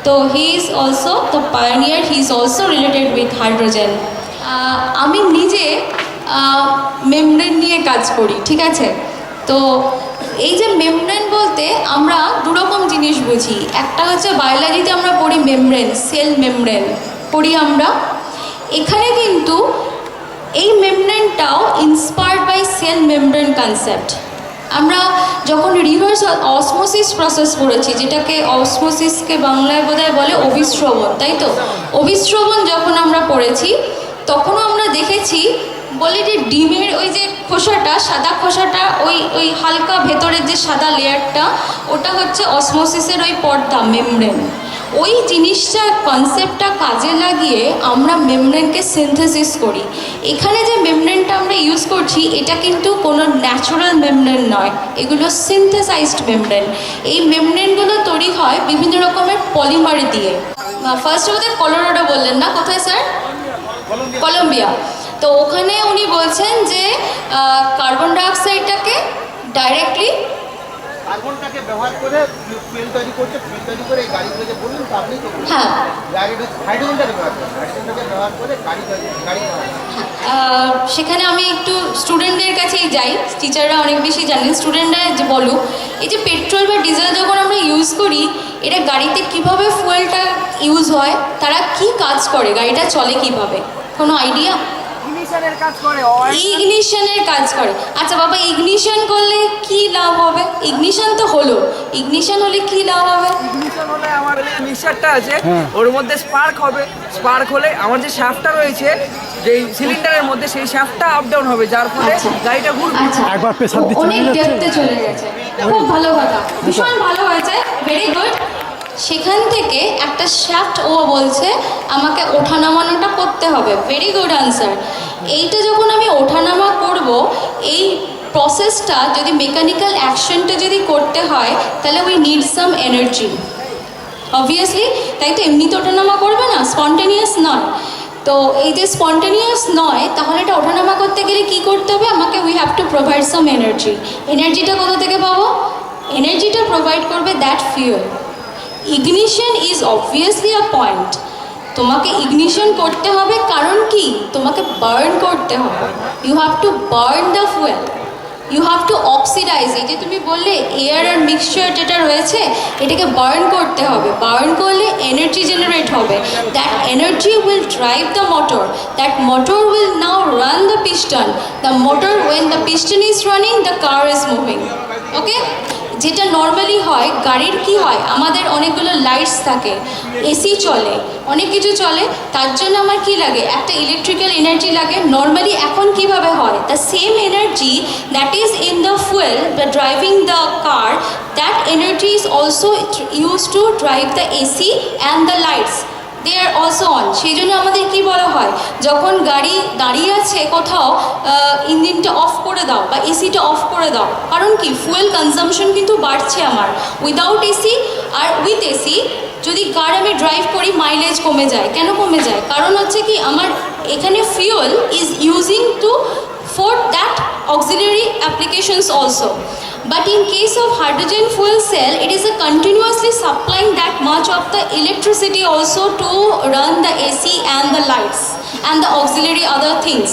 তো he is also the pioneer, he is also related with hydrogen. আমি নিজে মেমব্রেন নিয়ে কাজ করি, ঠিক আছে? তো এই যে মেমব্রেন বলতে আমরা দুরকম জিনিস বুঝি। একটা হচ্ছে বায়োলজিতে আমরা পড়ি মেমব্রেন, সেল মেমব্রেন পড়ি আমরা। এখানে কিন্তু এই মেমব্রেনটাও inspired by cell membrane concept. আমরা যখন রিভার্স অসমোসিস প্রসেস করেছি, যেটাকে অসমোসিসকে বাংলায় বোধহয় বলে অভিস্রবণ, তাই তো? অভিস্রবণ যখন আমরা পড়েছি তখনও আমরা দেখেছি, বলে যে ডিমের ওই যে খোসাটা, সাদা খোসাটা, ওই হালকা ভেতরের যে সাদা লেয়ারটা, ওটা হচ্ছে অসমোসিসের ওই পর্দা, মেমব্রেন। ওই জিনিসটা কনসেপ্টটা কাজে লাগিয়ে আমরা মেমব্রেনকে সিনথেসিস করি। এখানে যে মেমব্রেনটা আমরা ইউজ করছি, এটা কিন্তু কোনো ন্যাচারাল মেমব্রেন নয়, এগুলো সিনথেসাইজড মেমব্রেন। এই মেমব্রেনগুলো তৈরি হয় বিভিন্ন রকমের পলিমার দিয়ে। ফার্স্ট আমাদের কলোরাডো বললেন না, কোথায় স্যার? কলম্বিয়া। তো ওখানে উনি বলছেন যে কার্বন ডাইঅক্সাইডটাকে ডাইরেক্টলি কার্বনটাকে ব্যবহার করে ফুয়েল তৈরি করছে, ফুয়েল তৈরি করে এই গাড়িগুলো যে বললেন তা আপনি তো হ্যাঁ হাইড্রোজেনটাকে ব্যবহার করে গাড়ি সেখানে আমি একটু স্টুডেন্টদের কাছেই যাই, টিচাররা অনেক বেশি জানেন, স্টুডেন্টরা যে বলুক, এই যে পেট্রোল বা ডিজেল যখন আমরা ইউজ করি, এটা গাড়িতে কিভাবে ফুয়েলটা ইউজ হয়, তারা কি কাজ করে, গাড়িটা চলে কিভাবে, কোনো আইডিয়া? ইগনিশনের কাজ করে। আচ্ছা বাবা, ইগনিশন করলে কি লাভ হবে? ইগনিশন তো হলো, ইগনিশন হলে কি লাভ হবে? ইগনিশন হলে আমার মিক্সারটা আছে, ওর মধ্যে স্পার্ক হবে, স্পার্ক হলে আমার যে শ্যাফটটা রয়েছে যে সিলিন্ডারের মধ্যে, সেই শ্যাফটটা আপ ডাউন হবে, যার ফলে গাড়িটা ঘুরবে। একবার প্রেসার দিতে অনেক ডেপথে চলে গেছে, খুব ভালো কথা, ভীষণ ভালো হয়েছে, ভেরি গুড। সেখান থেকে একটা শ্যাফট ও বলছে আমাকে ওঠানামানোটা করতে হবে, ভেরি গুড আনসার। এইটা যখন আমি ওঠানামা করব, এই প্রসেসটা যদি মেকানিক্যাল অ্যাকশনটা যদি করতে হয়, তাহলে we need some energy. Obviously, তাই তো এমনিতে ওঠানামা করবে না, স্পন্টেনিয়াস নয়। তো এই যে স্পন্টেনিয়াস নয়, তাহলে এটা ওঠানামা করতে গেলে কি করতে হবে আমাকে? We have to provide some energy. এনার্জিটা কোথা থেকে পাবো? এনার্জিটা প্রোভাইড করবে that fuel. Ignition is obviously a point. তোমাকে ইগনিশন করতে হবে, কারণ কি? তোমাকে বার্ন করতে হবে। You have to burn the fuel, you have to oxidize. এই যে তুমি বললে এয়ার আর মিক্সচার যেটা রয়েছে, এটাকে বার্ন করতে হবে। বার্ন করলে এনার্জি জেনারেট হবে। That energy will drive the motor, that motor will now run the piston. The motor, when the piston is running, the car is moving. Okay, যেটা নর্মালি হয় গাড়ির কি হয়, আমাদের অনেকগুলো লাইটস থাকে, এসি চলে, অনেক কিছু চলে, তার জন্য আমার কি লাগে? একটা ইলেকট্রিক্যাল এনার্জি লাগে। নর্মালি এখন কিভাবে হয়? The same energy that is in the fuel the driving the car, that energy is also use to drive the AC and the lights, they are also on. সেই জন্য আমাদের কি বলা হয়, যখন গাড়ি দাঁড়িয়ে আছে কোথাও, ইঞ্জিনটা অফ করে দাও বা এসিটা অফ করে দাও। কারণ কি? ফুয়েল কনজামশন কিন্তু বাড়ছে আমার। উইদাউট এসি আর উইথ এসি যদি কার আমি ড্রাইভ করি, মাইলেজ কমে যায়। কেন কমে যায়? কারণ হচ্ছে কি, আমার এখানে fuel is using to for that auxiliary applications also. But in case of hydrogen fuel cell, it is a continuously supplying that much of the electricity also to run the AC and the lights and the auxiliary other things.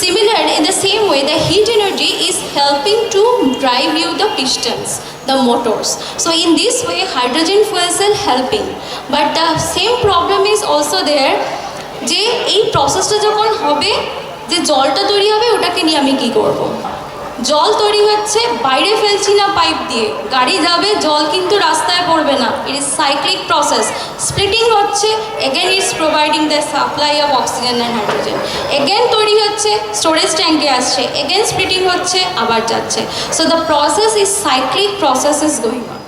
Similar, in the same way, the heat energy is helping to drive you the pistons, the motors. So in this way, hydrogen fuel cell helping. But the same problem is also there, যে এই প্রসেসটা যখন হবে, যে জলটা তৈরি হবে, ওটাকে নিয়ে আমি কি করব? জল তৈরি হচ্ছে, বাইরে ফেলছি না পাইপ দিয়ে, গাড়ি যাবে, জল কিন্তু রাস্তায় পড়বে না। It is cyclic process. Splitting হচ্ছে, again it's providing the supply of oxygen and hydrogen. Again তৈরি হচ্ছে, স্টোরেজ ট্যাঙ্কে আসছে, এগেন স্প্লিটিং হচ্ছে, আবার যাচ্ছে। So the process is cyclic process is going on.